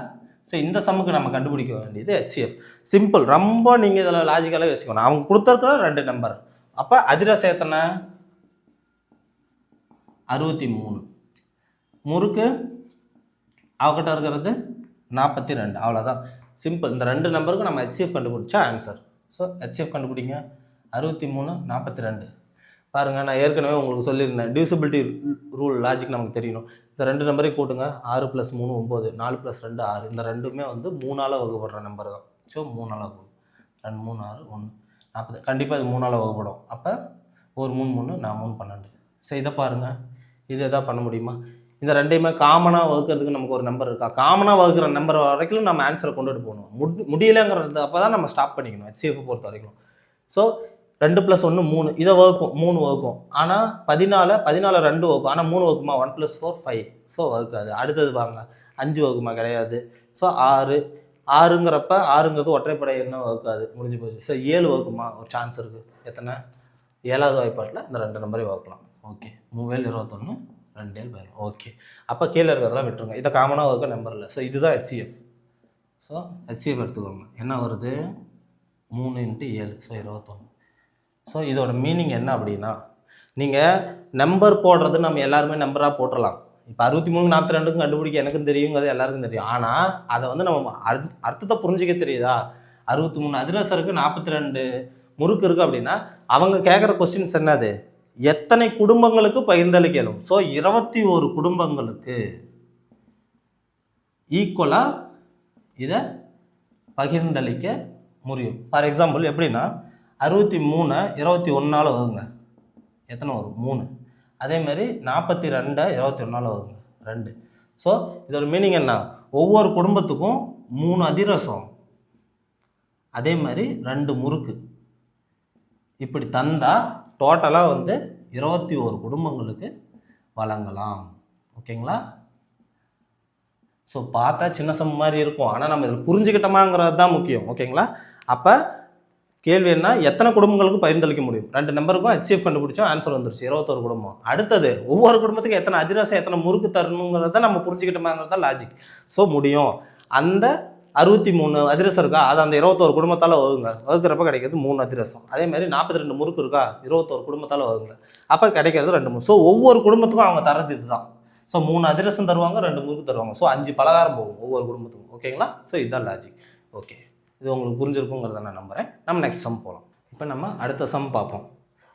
ஸோ இந்த சம்முக்கு நம்ம கண்டுபிடிக்க வேண்டியது HCF. சிம்பிள். ரொம்ப நீங்கள் இதில் லாஜிக்கலாக யோசிக்கணும். அவங்க கொடுத்துருக்கிற 2 நம்பர். அப்போ அதிரசம் எத்தனை? 63. முறுக்கு அவகிட்ட இருக்கிறது 42. அவ்வளோதான், சிம்பிள். இந்த 2 நம்பருக்கு நம்ம HCF கண்டுபிடிச்சா ஆன்சர். ஸோ HCF கண்டுபிடிங்க. 63 42. பாருங்கள், நான் ஏற்கனவே உங்களுக்கு சொல்லியிருந்தேன், டிவிசிபிலிட்டி ரூல் லாஜிக் நமக்கு தெரியணும். இந்த 2 நம்பரையும் கூட்டுங்க. 6 + 3 9, 4 + 2 6. இந்த ரெண்டுமே வந்து 3ஆல் வகுப்படுற நம்பர் தான். ஸோ 3ஆல் வகுப்படும். 2 3 6 1 40. கண்டிப்பாக இது 3ஆல் வகுப்படும். அப்போ 1 3 3 4 3 12. ஸோ இதை பாருங்கள், இது எதாவது பண்ண முடியுமா? இந்த ரெண்டையுமே காமனாக வகுக்கிறதுக்கு நமக்கு ஒரு நம்பர் இருக்கா? காமனாக வகுக்கிற நம்பர் வரைக்கும் நம்ம ஆன்சரை கொண்டுட்டு போகணும். முடியலைங்கிறது அப்போ தான் நம்ம ஸ்டாப் பண்ணிக்கணும் HCF பொறுத்த வரைக்கும். ஸோ 2 + 1 3, இதை வகுக்கும், 3 வகுக்கும். ஆனால் 14 2 வகுக்கும். ஆனால் 3 வகுக்குமா? 1 + 4 5. ஸோ வகுக்காது. அடுத்தது வாங்க, 5 வகுக்குமா? கிடையாது. ஸோ 6 6ங்கிறப்ப 6ங்கிறது ஒற்றைப்படை என்ன வகுக்காது, முடிஞ்சு போச்சு. ஸோ 7 வகுக்குமா? ஒரு சான்ஸ் இருக்குது. எத்தனை? 7வது வாய்ப்பாட்டில் இந்த 2 நம்பரையும் வகுக்கலாம். ஓகே, 3 21 2 7. ஓகே, அப்போ கீழே இருக்கிறதெல்லாம் விட்டுருங்க. இதை காமனாக வகுக்க நம்பர் இல்லை. ஸோ இதுதான் HCF. ஸோ HCF எடுத்துக்கோங்க. என்ன வருது? 3 × 7. ஸோ 21. ஸோ இதோட மீனிங் என்ன அப்படின்னா, நீங்கள் நம்பர் போடுறது நம்ம எல்லாருமே நம்பராக போட்டுடலாம். இப்போ 63 42க்கும் கண்டுபிடிக்க எனக்கும் தெரியுங்கிறது எல்லாருக்கும் தெரியும். ஆனால் அதை வந்து நம்ம அர்த்தத்தை புரிஞ்சிக்க தெரியுதா? 63 அதிரசம் இருக்குது, 42 முறுக்கு இருக்குது அப்படின்னா அவங்க கேட்குற கொஸ்டின்ஸ் என்னது? எத்தனை குடும்பங்களுக்கு பகிர்ந்தளிக்க இயலும்? ஸோ 21 குடும்பங்களுக்கு ஈக்குவலாக இதை பகிர்ந்தளிக்க முடியும். ஃபார் எக்ஸாம்பிள் எப்படின்னா, 63 21ஆல் வகுங்க. எத்தனை வரும்? 3. அதேமாதிரி 42 21ஆல் வகுங்க. 2. ஸோ இதோட மீனிங் என்ன? ஒவ்வொரு குடும்பத்துக்கும் 3 அதிரசம், அதே மாதிரி 2 முறுக்கு இப்படி தந்தால் டோட்டலாக வந்து 21 குடும்பங்களுக்கு வழங்கலாம். ஓகேங்களா? ஸோ பார்த்தா சின்ன சம் மாதிரி இருக்கும், ஆனால் நம்ம இதில் புரிஞ்சுக்கிட்டோமாங்கிறது தான் முக்கியம். ஓகேங்களா? அப்போ கேள்வி என்ன? எத்தனை குடும்பங்களுக்கு பகிர்ந்தளிக்க முடியும்? 2 நம்பருக்கும் HCF கண்டுபிடிச்சோம், ஆன்சர் வந்துருச்சு 21 குடும்பம். அடுத்தது ஒவ்வொரு குடும்பத்துக்கும் எத்தனை அதிரசம் எத்தனை முறுக்கு தரணுங்கிறத நம்ம புரிஞ்சுக்கிட்டோமாங்கிறது தான் லாஜிக். ஸோ முடியும். அந்த 63 அதிரசம் இருக்கா, அதை அந்த 21 குடும்பத்தால் வகுங்க. வகுக்கிறப்ப கிடைக்கிறது 3 அதிரசம். அதேமாதிரி 42 முறுக்கு இருக்கா, 21 குடும்பத்தால் வகுங்க. அப்போ கிடைக்கிறது 2 முறுக்கு. ஸோ ஒவ்வொரு குடும்பத்துக்கும் அவங்க தரது இதுதான். ஸோ 3 அதிரசம் தருவாங்க, 2 முறுக்கு தருவாங்க. ஸோ 5 பலகாரம் போகும் ஒவ்வொரு குடும்பத்துக்கும். ஓகேங்களா? ஸோ இதுதான் லாஜிக். ஓகே, இது உங்களுக்கு புரிஞ்சிருக்குங்கிறத நான் நம்புகிறேன். நம்ம நெக்ஸ்ட் சம் போகலாம். இப்போ நம்ம அடுத்த சம் பார்ப்போம்.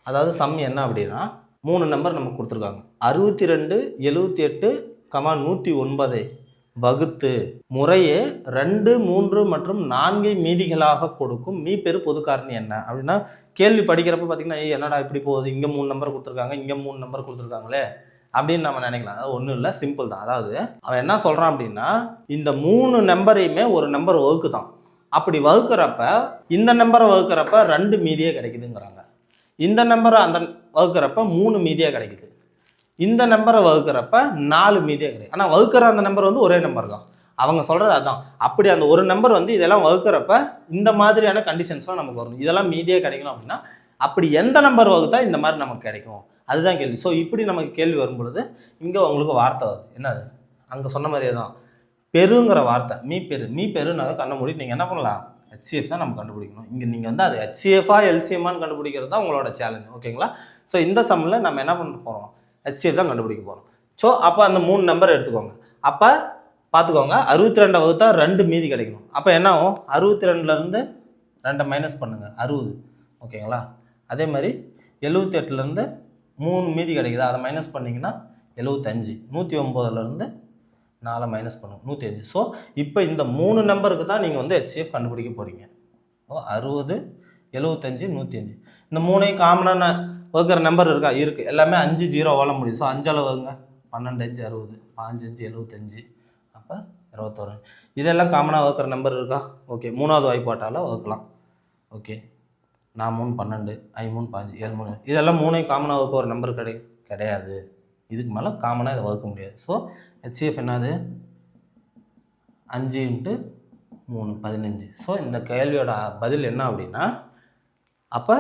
அதாவது சம் என்ன அப்படின்னா, 3 நம்பர் நமக்கு கொடுத்துருக்காங்க. 62 78, 109 வகுத்து முறையே 2 3 மற்றும் 4 மீதிகளாக கொடுக்கும் மீப்பெரு பொது காரணி என்ன அப்படின்னா, கேள்வி படிக்கிறப்ப பார்த்தீங்கன்னா, என்னடா இப்படி போகுது, இங்கே 3 நம்பர் கொடுத்துருக்காங்க, இங்கே 3 நம்பர் கொடுத்துருக்காங்களே அப்படின்னு நம்ம நினைக்கலாம். அது ஒன்றும் இல்லை, சிம்பிள் தான். அதாவது அவன் என்ன சொல்கிறான் அப்படின்னா, இந்த 3 நம்பரையுமே ஒரு நம்பர் வகுக்கு தான். அப்படி வகுக்கிறப்ப இந்த நம்பரை வகுக்கிறப்ப 2 மீதியே கிடைக்குதுங்கிறாங்க. இந்த நம்பரை அந்த வகுக்கிறப்ப 3 மீதியாக கிடைக்குது. இந்த நம்பரை வகுக்கிறப்ப 4 மீதியாக கிடைக்கும். ஆனால் வகுக்கிற அந்த நம்பர் வந்து ஒரே நம்பர் தான். அவங்க சொல்கிறது அதுதான். அப்படி அந்த ஒரு நம்பர் வந்து இதெல்லாம் வகுக்கிறப்ப இந்த மாதிரியான கண்டிஷன்ஸ்லாம் நமக்கு வரும். இதெல்லாம் மீதியாக கிடைக்கணும் அப்படின்னா அப்படி எந்த நம்பர் வகுத்தா இந்த மாதிரி நமக்கு கிடைக்கும், அதுதான் கேள்வி. ஸோ இப்படி நமக்கு கேள்வி வரும்பொழுது இங்கே உங்களுக்கு வார்த்தை வருது. என்னது? அங்கே சொன்ன மாதிரியே தான், பெருங்கிற வார்த்தை. மீப்பெருனால கண்ண மூடி நீங்கள் என்ன பண்ணலாம்? HCF தான் நம்ம கண்டுபிடிக்கணும். இங்கே நீங்கள் வந்து அது HCF-ஆ LCM-ஆன்னு கண்டுபிடிக்கிறது தான் உங்களோட சேலஞ்ச். ஓகேங்களா? ஸோ இந்த சம்மில் நம்ம என்ன பண்ண போகிறோம்? HCF தான் கண்டுபிடிக்க போகிறோம். ஸோ அப்போ அந்த 3 நம்பர் எடுத்துக்கோங்க. அப்போ பார்த்துக்கோங்க, 62 வகுத்தா 2 மீதி கிடைக்கணும். அப்போ என்ன ஆகும்? 62லேருந்து 2 மைனஸ் பண்ணுங்கள், 60. ஓகேங்களா? அதே மாதிரி 78லேருந்து 3 மீதி கிடைக்குதா, அதை மைனஸ் பண்ணிங்கன்னா 75. 109லேருந்து 4 மைனஸ் பண்ணுங்க, 105. ஸோ இப்போ இந்த 3 நம்பருக்கு தான் நீங்கள் வந்து HCF கண்டுபிடிக்க போகிறீங்க. 60 75 105. இந்த 3ஐயும் காமனான வகுக்கிற நம்பர் இருக்கா? இருக்குது. எல்லாமே 5 0 முடியுது. ஸோ 5 வகுங்க, 12 5 60, 5 5 75, அப்போ 21. இதெல்லாம் காமனாக வகுக்கிற நம்பர் இருக்கா? ஓகே, 3வது வாய்ப்பாட்டால் வகுக்கலாம். ஓகே, 4 3 12, 5 3 5 7 3. இதெல்லாம் 3ஐயும் காமனாக வகுக்க ஒரு நம்பர் கிடையாது. இதுக்கு மேலே காமனாக இதை வகுக்க முடியாது. ஸோ HCF என்னது? 5 × 3 15. ஸோ இந்த கேள்வியோட பதில் என்ன அப்படின்னா, அப்போ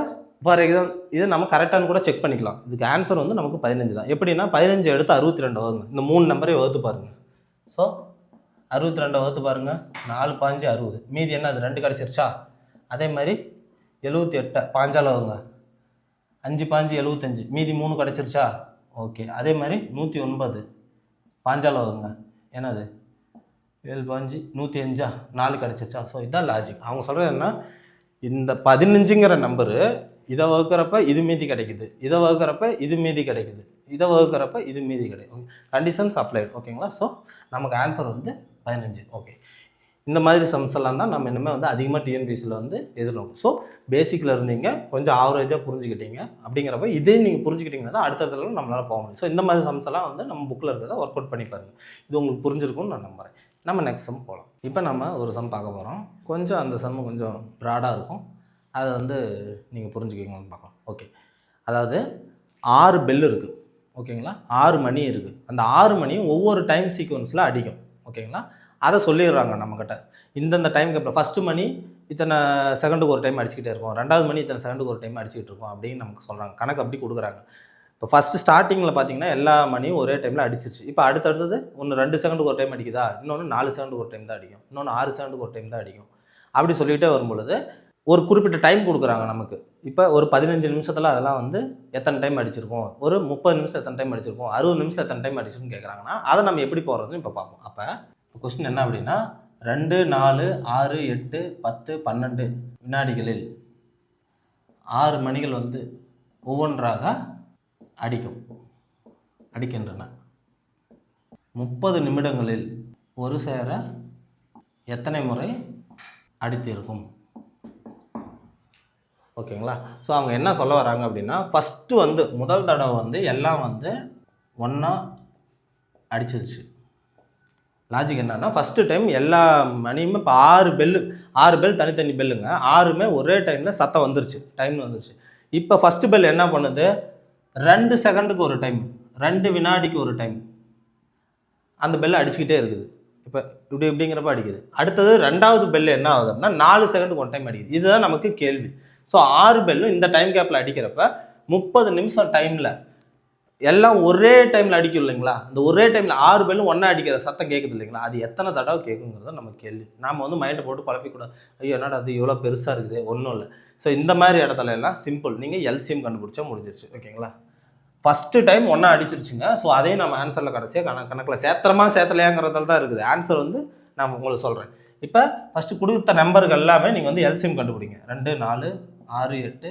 ஃபார் எக்ஸாம்பிள் இதை நம்ம கரெக்டானு கூட செக் பண்ணிக்கலாம். இதுக்கு ஆன்சர் வந்து நமக்கு 15 தான். எப்படின்னா 15 எடுத்து 62 வகுங்க. இந்த 3 நம்பரையும் வகுத்து பாருங்கள். ஸோ 62 வகுத்து பாருங்கள், 4 5 60, மீதி என்ன அது 2 கிடச்சிருச்சா? அதே மாதிரி 78 5ஆல் வகுங்க, 5 5 75, மீதி 3 கிடச்சிருச்சா? ஓகே. அதே மாதிரி 109 5ஆல் வகுங்க, என்னது 7 5 105 4 கிடச்சிருச்சா? ஸோ இதுதான் லாஜிக். அவங்க சொல்கிறது என்ன, இந்த 15ங்கிற நம்பரு இதை வகுக்கிறப்ப இது மீதி கிடைக்குது, இதை வகுக்கிறப்ப இது மீதி கிடைக்குது, இதை வகுக்கிறப்ப இது மீதி கிடைக்கும். Conditions applied. ஓகேங்களா? ஸோ நமக்கு ஆன்சர் வந்து 15. ஓகே. இந்த மாதிரி சம்ஸ் எல்லாம் தான் நம்ம இனிமேல் வந்து அதிகமாக டிஎன்பிஎஸ்சியில் வந்து எதிர்நோக்கும். ஸோ பேசிக்கில் இருந்தீங்க, கொஞ்சம் ஆவரேஜாக புரிஞ்சுக்கிட்டீங்க. அப்படிங்கிறப்ப இதே நீங்கள் புரிஞ்சுக்கிட்டீங்கன்னா தான் அடுத்தடுத்த நம்மளால் போக முடியும். ஸோ இந்த மாதிரி சம்ஸ் எல்லாம் வந்து நம்ம புக்கில் இருக்கிறத ஒர்க் அவுட் பண்ணி பாருங்கள். இது உங்களுக்கு புரிஞ்சிருக்கும்னு நான் நம்புகிறேன். நம்ம நெக்ஸ்ட் சம் போகலாம். இப்போ நம்ம ஒரு சம் பார்க்க போகிறோம். கொஞ்சம் அந்த சம் கொஞ்சம் ப்ராடாக இருக்கும், அதை வந்து நீங்கள் புரிஞ்சுக்கிங்கன்னு பார்க்கலாம். ஓகே. அதாவது 6 பெல் இருக்குது. ஓகேங்களா? 6 மணி இருக்குது. அந்த 6 மணியும் ஒவ்வொரு டைம் சீக்வன்ஸில் அடிக்கும். ஓகேங்களா? அதை சொல்லிடுறாங்க நம்மக்கிட்ட. இந்தந்த டைம் கேப்பில் ஃபஸ்ட்டு மணி இத்தனை செகண்டுக்கு ஒரு டைம் அடிச்சுக்கிட்டே இருக்கும், 2வது மணி இத்தனை செகண்டுக்கு ஒரு டைம் அடிச்சுக்கிட்டு இருக்கும் அப்படின்னு நமக்கு சொல்கிறாங்க. கணக்கு அப்படி கொடுக்குறாங்க. இப்போ ஃபஸ்ட்டு ஸ்டார்டிங்கில் பார்த்தீங்கன்னா எல்லா மணியும் ஒரே டைமில் அடிச்சிருச்சு. இப்போ அடுத்தடுத்தது ஒன்று 2 செகண்டுக்கு ஒரு டைம் அடிக்குதா, இன்னொன்று 4 செகண்டுக்கு ஒரு டைம் தான் அடிக்கும், இன்னொன்று 6 செகண்டுக்கு ஒரு டைம் தான் அடிக்கும். அப்படி சொல்லிகிட்டே வரும்பொழுது ஒரு குறிப்பிட்ட டைம் கொடுக்குறாங்க நமக்கு. இப்போ ஒரு 15 நிமிஷத்தில் அதெல்லாம் வந்து எத்தனை டைம் அடிச்சிருக்கோம், ஒரு 30 நிமிஷம் எத்தனை டைம் அடிச்சிருக்கோம், 60 நிமிஷம் எத்தனை டைம் அடிச்சிருக்குன்னு கேட்குறாங்கன்னா அதை நம்ம எப்படி போகிறதுன்னு இப்போ பார்ப்போம். அப்போ கொஸ்டின் என்ன அப்படின்னா, 2 4 6 8 10 12 வினாடிகளில் 6 மணிகள் வந்து ஒவ்வொன்றாக அடிக்கின்றன. 30 நிமிடங்களில் ஒரு சேர எத்தனை முறை அடித்திருக்கும்? ஓகேங்களா? ஸோ அவங்க என்ன சொல்ல வராங்க அப்படின்னா, ஃபஸ்ட்டு வந்து முதல் தடவை வந்து எல்லாம் வந்து ஒன்றா அடிச்சிருச்சு. லாஜிக் என்னன்னா, ஃபஸ்ட்டு டைம் எல்லா மணியுமே இப்போ 6 பெல் தனித்தனி பெல்லுங்க, 6மே ஒரே டைமில் சத்தம் வந்துருச்சு, டைம் வந்துருச்சு. இப்போ ஃபஸ்ட்டு பெல் என்ன பண்ணுது, 2 செகண்டுக்கு ஒரு டைம், 2 வினாடிக்கு ஒரு டைம் அந்த பெல்லை அடிச்சுக்கிட்டே இருக்குது. இப்போ இப்படிங்கிறப்ப அடிக்குது. அடுத்தது 2வது பெல் என்ன ஆகுது அப்படின்னா 4 செகண்டுக்கு ஒரு டைம் அடிக்குது. இதுதான் நமக்கு கேள்வி. ஸோ 6 பெல்லும் இந்த டைம் கேப்பில் அடிக்கிறப்ப 30 நிமிஷம் டைமில் எல்லாம் ஒரே டைமில் அடிக்கும் இல்லைங்களா? அந்த ஒரே டைமில் 6 பெல்லும் ஒன்றா அடிக்கிற சத்தம் கேட்குது இல்லைங்களா? அது எத்தனை தடவை கேட்குங்கிறத நம்ம கேள்வி. நாம் வந்து மைண்டை போட்டு குழப்பிக்கூடாது. ஐயோ என்னடா அது இவ்வளோ பெருசாக இருக்குது, ஒன்றும் இல்லை. ஸோ இந்த மாதிரி இடத்துல எல்லாம் சிம்பிள், நீங்கள் எல்சிஎம் கண்டுபிடிச்சா முடிஞ்சிருச்சு. ஓகேங்களா? ஃபஸ்ட்டு டைம் ஒன்றா அடிச்சிருச்சுங்க. ஸோ அதையும் நம்ம ஆன்சரில் கடைசியாக கணக்கில் சேர்த்துலையாங்கிறதால தான் இருக்குது. ஆன்சர் வந்து நான் உங்களுக்கு சொல்கிறேன். இப்போ ஃபஸ்ட்டு கொடுத்த நம்பருக்கு எல்லாமே நீங்கள் வந்து எல்சிஎம் கண்டுபிடிங்க. 2 4 6 8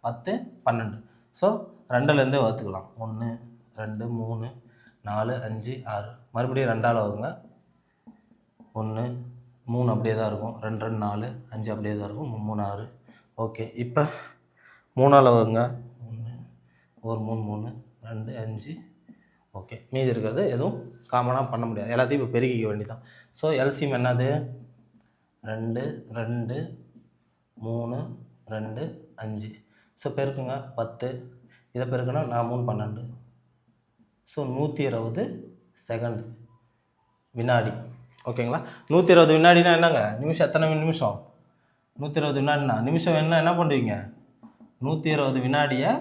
10 12. ஸோ 2லேருந்தே வகுத்துக்கலாம். 1 2 3 4 5 6. மறுபடியும் 2ஆல் வகுங்க. 1 3 அப்படியே தான் இருக்கும், 2 2 4 5 அப்படியே தான் இருக்கும், 3 6. ஓகே. இப்போ 3ஆல் வகுங்க. 1 3 3 2 5. ஓகே. மீதி இருக்கிறது எதுவும் காமனாக பண்ண முடியாது, எல்லாத்தையும் இப்போ பெருக்கிக்க வேண்டியதான். ஸோ எல்சிஎம் என்னது, 2 2 3 2 5. ஸோ பெருக்குங்க 10, இதை பெருக்குன்னா 4 3 12. ஸோ 120 செகண்ட் வினாடி. ஓகேங்களா? 120 வினாடினா என்னங்க, நிமிஷம் எத்தனை நிமிஷம், 120 வினாடினா நிமிஷம் என்ன பண்ணுவீங்க, 120 வினாடியை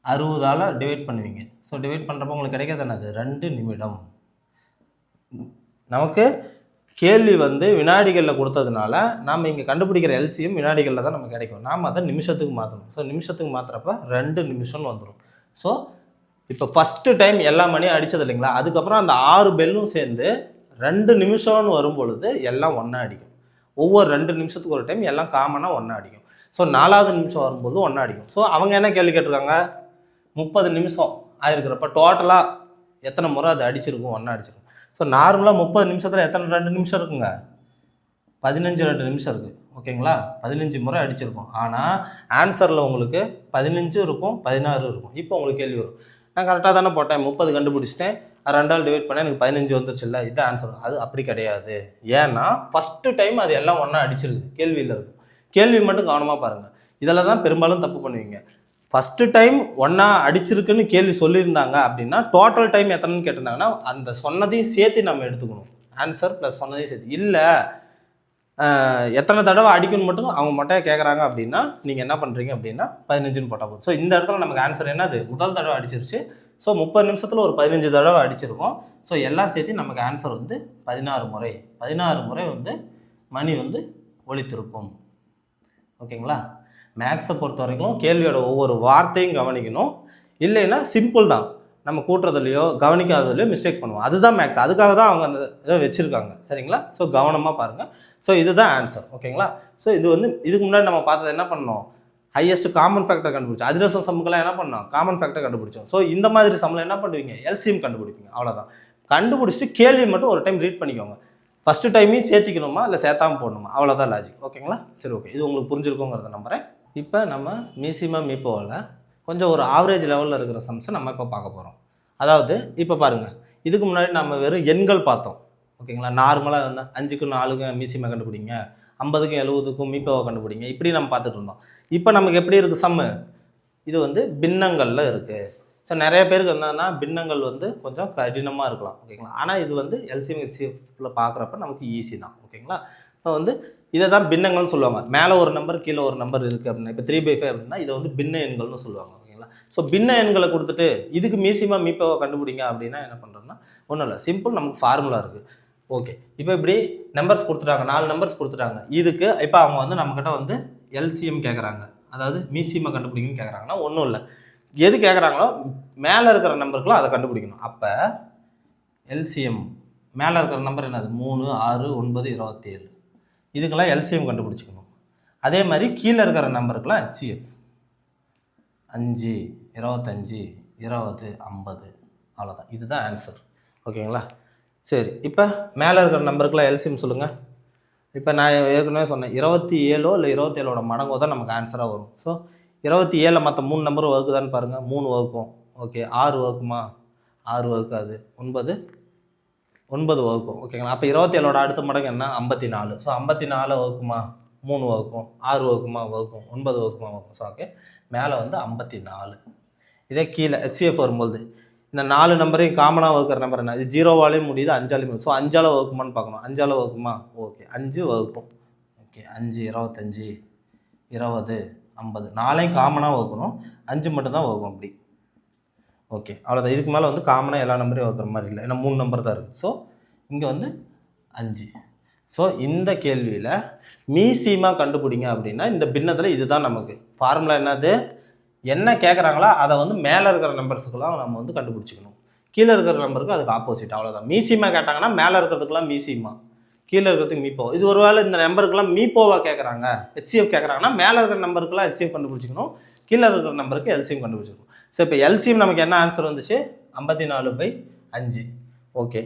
60ஆல் டிவைட் பண்ணுவீங்க. ஸோ டிவைட் பண்ணுறப்போ உங்களுக்கு கிடைக்கிறது என்னது, 2 நிமிடம். நமக்கு கேள்வி வந்து வினாடிகளில் கொடுத்ததுனால நாம் இங்கே கண்டுபிடிக்கிற எல்சிஎம் வினாடிகளில் தான் நமக்கு கிடைக்கும். நாம் அதை நிமிஷத்துக்கு மாற்றணும். ஸோ நிமிஷத்துக்கு மாற்றுறப்ப 2 நிமிஷம்னு வந்துடும். ஸோ இப்போ ஃபஸ்ட்டு டைம் எல்லா மணியும் அடித்தது இல்லைங்களா, அதுக்கப்புறம் அந்த 6 பெல்லும் சேர்ந்து 2 நிமிஷம்னு வரும் பொழுது எல்லாம் ஒன்றா அடிக்கும். ஒவ்வொரு 2 நிமிஷத்துக்கு ஒரு டைம் எல்லாம் காமனாக ஒன்றா அடிக்கும். ஸோ 4வது நிமிஷம் வரும்போது ஒன்றா அடிக்கும். ஸோ அவங்க என்ன கேள்வி கேட்டிருக்காங்க, 30 நிமிஷம் ஆயிருக்கிறப்ப டோட்டலாக எத்தனை முறை அது அடிச்சிருக்கும், ஒன்றா அடிச்சிருக்கும். ஸோ நார்மலாக 30 நிமிஷத்தில் எத்தனை 2 நிமிஷம் இருக்குங்க, 15 2 நிமிஷம் இருக்குது. ஓகேங்களா? 15 முறை அடிச்சிருக்கும். ஆனால் ஆன்சரில் உங்களுக்கு 15 இருக்கும், 16 இருக்கும். இப்போ உங்களுக்கு கேள்வி வரும், நான் கரெக்டாக தானே போட்டேன், 30 கண்டுபிடிச்சிட்டேன், 2ஆல் டிவைட் பண்ணேன், எனக்கு 15 வந்துருச்சு இல்லை, இது ஆன்சர். அது அப்படி கிடையாது. ஏன்னா ஃபஸ்ட்டு டைம் அது எல்லாம் ஒன்றா அடிச்சிருக்குது, கேள்வியில் இருக்கும். கேள்வி மட்டும் கவனமாக பாருங்கள். இதில் தான் பெரும்பாலும் தப்பு பண்ணுவீங்க. ஃபஸ்ட்டு டைம் ஒன்றா அடிச்சிருக்குன்னு கேள்வி சொல்லியிருந்தாங்க அப்படின்னா டோட்டல் டைம் எத்தனைன்னு கேட்டிருந்தாங்கன்னா அந்த சொன்னதையும் சேர்த்து நம்ம எடுத்துக்கணும், ஆன்சர் ப்ளஸ் சொன்னதையும் சேர்த்து. இல்லை எத்தனை தடவை அடிக்கணும் மட்டும் அவங்க மட்டும் கேட்குறாங்க அப்படின்னா நீங்கள் என்ன பண்ணுறீங்க அப்படின்னா 15ன்னு போட்டால் போதும். ஸோ இந்த இடத்துல நமக்கு ஆன்சர் என்னது, முதல் தடவை அடிச்சிருச்சு. ஸோ 30 நிமிஷத்தில் ஒரு 15 தடவை அடிச்சிருக்கோம். ஸோ எல்லாம் சேர்த்து நமக்கு ஆன்சர் வந்து 16 முறை. 16 முறை வந்து மணி வந்து ஒலித்திருக்கும். ஓகேங்களா? மேக்ஸை பொறுத்த வரைக்கும் கேள்வியோட ஒவ்வொரு வார்த்தையும் கவனிக்கணும். இல்லைன்னா சிம்பிள் தான், நம்ம கூட்டுறதுலையோ கவனிக்காததுலையோ மிஸ்டேக் பண்ணுவோம். அதுதான் மேக்ஸ். அதுக்காக தான் அவங்க அந்த இதை வச்சுருக்காங்க. சரிங்களா? ஸோ கவனமாக பாருங்கள். ஸோ இதுதான் ஆன்சர். ஓகேங்களா? ஸோ இது வந்து இதுக்கு முன்னாடி நம்ம பார்த்தது என்ன பண்ணோம், ஹையஸ்ட் காமன் ஃபேக்டர் கண்டுபிடிச்சோம். அதிரசம் சம்முக்கெல்லாம் என்ன பண்ணோம், காமன் ஃபேக்டர் கண்டுபிடிச்சோம். ஸோ இந்த மாதிரி சம்மில் என்ன பண்ணுவீங்க, எல்சிஎம் கண்டுபிடிப்பீங்க. அவ்வளோதான். கண்டுபிடிச்சிட்டு கேள்வி மட்டும் ஒரு டைம் ரீட் பண்ணிக்கோங்க. ஃபஸ்ட்டு டைமையும் சேர்த்திக்கணுமா இல்லை சேர்த்தாமல் போடணுமா, அவ்வளோதான் லாஜிக். ஓகேங்களா? சரி, ஓகே. இது உங்களுக்கு புரிஞ்சிருக்கோங்கிறத நம்புகிறேன். இப்போ நம்ம மீசிமா மீப்போவில் கொஞ்சம் ஒரு ஆவரேஜ் லெவலில் இருக்கிற சம்ஸை நம்ம இப்போ பார்க்க போகிறோம். அதாவது இப்போ பாருங்கள், இதுக்கு முன்னாடி நம்ம வெறும் எண்கள் பார்த்தோம். ஓகேங்களா? நார்மலாக வந்து 5க்கு 4க்கு மீசிமா கண்டுபிடிங்க, 50க்கும் 70க்கும் மீப்போவை கண்டுபிடிங்க, இப்படி நம்ம பார்த்துட்டு இருந்தோம். இப்போ நமக்கு எப்படி இருக்குது சம்மு, இது வந்து பின்னங்களில் இருக்குது. ஸோ நிறைய பேருக்கு என்னன்னா பின்னங்கள் வந்து கொஞ்சம் கடினமாக இருக்கலாம். ஓகேங்களா? ஆனால் இது வந்து எல்சிஎம் ஹெச்சிஎஃப்ல பார்க்குறப்ப நமக்கு ஈஸி தான். ஓகேங்களா? ஸோ வந்து இதை தான் பின்னங்கள்னு சொல்லுவாங்க. மேலே ஒரு நம்பர் கீழே ஒரு நம்பர் இருக்குது அப்படின்னா, இப்போ 3/5 அப்படின்னா இதை வந்து பின்ன எண்கள்னு சொல்லுவாங்க. ஓகேங்களா? ஸோ பின்ன எண்களை கொடுத்துட்டு இதுக்கு மீசிமா மீப்போவை கண்டுபிடிங்க அப்படின்னா என்ன பண்ணுறதுன்னா ஒன்றும் இல்லை, சிம்பிள். நமக்கு ஃபார்முலா இருக்குது. ஓகே, இப்போ இப்படி நம்பர்ஸ் கொடுத்துட்டாங்க, 4 நம்பர்ஸ் கொடுத்துட்டாங்க. இதுக்கு இப்போ அவங்க வந்து நம்மக்கிட்ட வந்து எல்சிஎம் கேட்குறாங்க, அதாவது மீசிமா கண்டுபிடிக்கணும்னு கேட்குறாங்கன்னா ஒன்றும் இல்லை, எது கேட்குறாங்களோ மேலே இருக்கிற நம்பருக்குலாம் அதை கண்டுபிடிக்கணும். அப்போ எல்சிஎம் மேலே இருக்கிற நம்பர் என்னது, 3, 6, 9, 27, இதுக்கெல்லாம் எல்சிஎம் கண்டுபிடிச்சிக்கணும். அதே மாதிரி கீழே இருக்கிற நம்பருக்குலாம் ஹெச்சிஎஃப் 5, 25, 20, 50, அவ்வளோதான். இதுதான் ஆன்சர். ஓகேங்களா? சரி, இப்போ மேலே இருக்கிற நம்பருக்குலாம் எல்சிஎம் சொல்லுங்கள். இப்போ நான் ஏற்கனவே சொன்னேன், 27 இல்லை 27ஓட மடங்கோ தான் நமக்கு ஆன்சராக வரும். ஸோ 27 மற்ற 3 நம்பர் வகுக்குதான்னு பாருங்கள். 3 வகுக்கும். ஓகே, 6 வகுக்குமா, 6 வகுக்காது. 9 வகுக்கும். ஓகேங்களா? அப்போ 27ஓட அடுத்த மடங்கு என்ன, 54. ஸோ 54 வகுக்குமா, 3 வகுக்கும். 6 வகுக்குமா, வகுக்கும். 9 வகுக்குமா, வகுக்கும். ஸோ ஓகே, மேலே வந்து 54. இதே கீழே ஹெச்சிஎஃப் வரும்போது இந்த 4 நம்பரையும் காமனாக வகுக்கிற நம்பர் என்ன, இது 0வாலையும் முடியுது, 5ஆலையும் முடியுது. ஸோ 5ஆல் வகுக்குமான்னு பார்க்கணும். 5ஆல் வகுக்குமா, ஓகே, 5 வகுக்கும். ஓகே, 5, 25, 20, 50, 4ஐயும் காமனாக வகுக்கணும், 5 மட்டும்தான் வகுக்கும். அப்படி ஓகே, அவ்வளோதான். இதுக்கு மேலே வந்து காமனாக எல்லா நம்பரையும் வகுக்கிற மாதிரி இல்லை, ஏன்னா 3 நம்பர் தான் இருக்குது. ஸோ இங்கே வந்து 5. ஸோ இந்த கேள்வியில் மீசிமா கண்டுபிடிங்க அப்படின்னா இந்த பின்னத்தில் இதுதான் நமக்கு ஃபார்முலா. என்னது, என்ன கேட்குறாங்களோ அதை வந்து மேலே இருக்கிற நம்பர்ஸுக்கெல்லாம் நம்ம வந்து கண்டுபிடிச்சிக்கணும், கீழே இருக்கிற நம்பருக்கு அதுக்கு ஆப்போசிட். அவ்வளோதான். மீசிமா கேட்டாங்கன்னா மேலே இருக்கிறதுக்கெல்லாம் மீசிமா, கீழே இருக்கிறதுக்கு மீப்போ. இது ஒரு வேளை இந்த நம்பருக்குலாம் மீப்போவா கேட்குறாங்க, ஹெச்சிஎஃப் கேட்குறாங்கன்னா மேலே இருக்கிற நம்பருக்குலாம் ஹெச்சிஎஃப் கண்டுபிடிச்சிக்கணும், கீழே இருக்கிற நம்பருக்கு எல்சிஎம் கண்டுபிடிச்சிக்கணும். ஸோ இப்போ எல்சிஎம் நமக்கு என்ன ஆன்சர் வந்துச்சு, 54/5. ஓகே,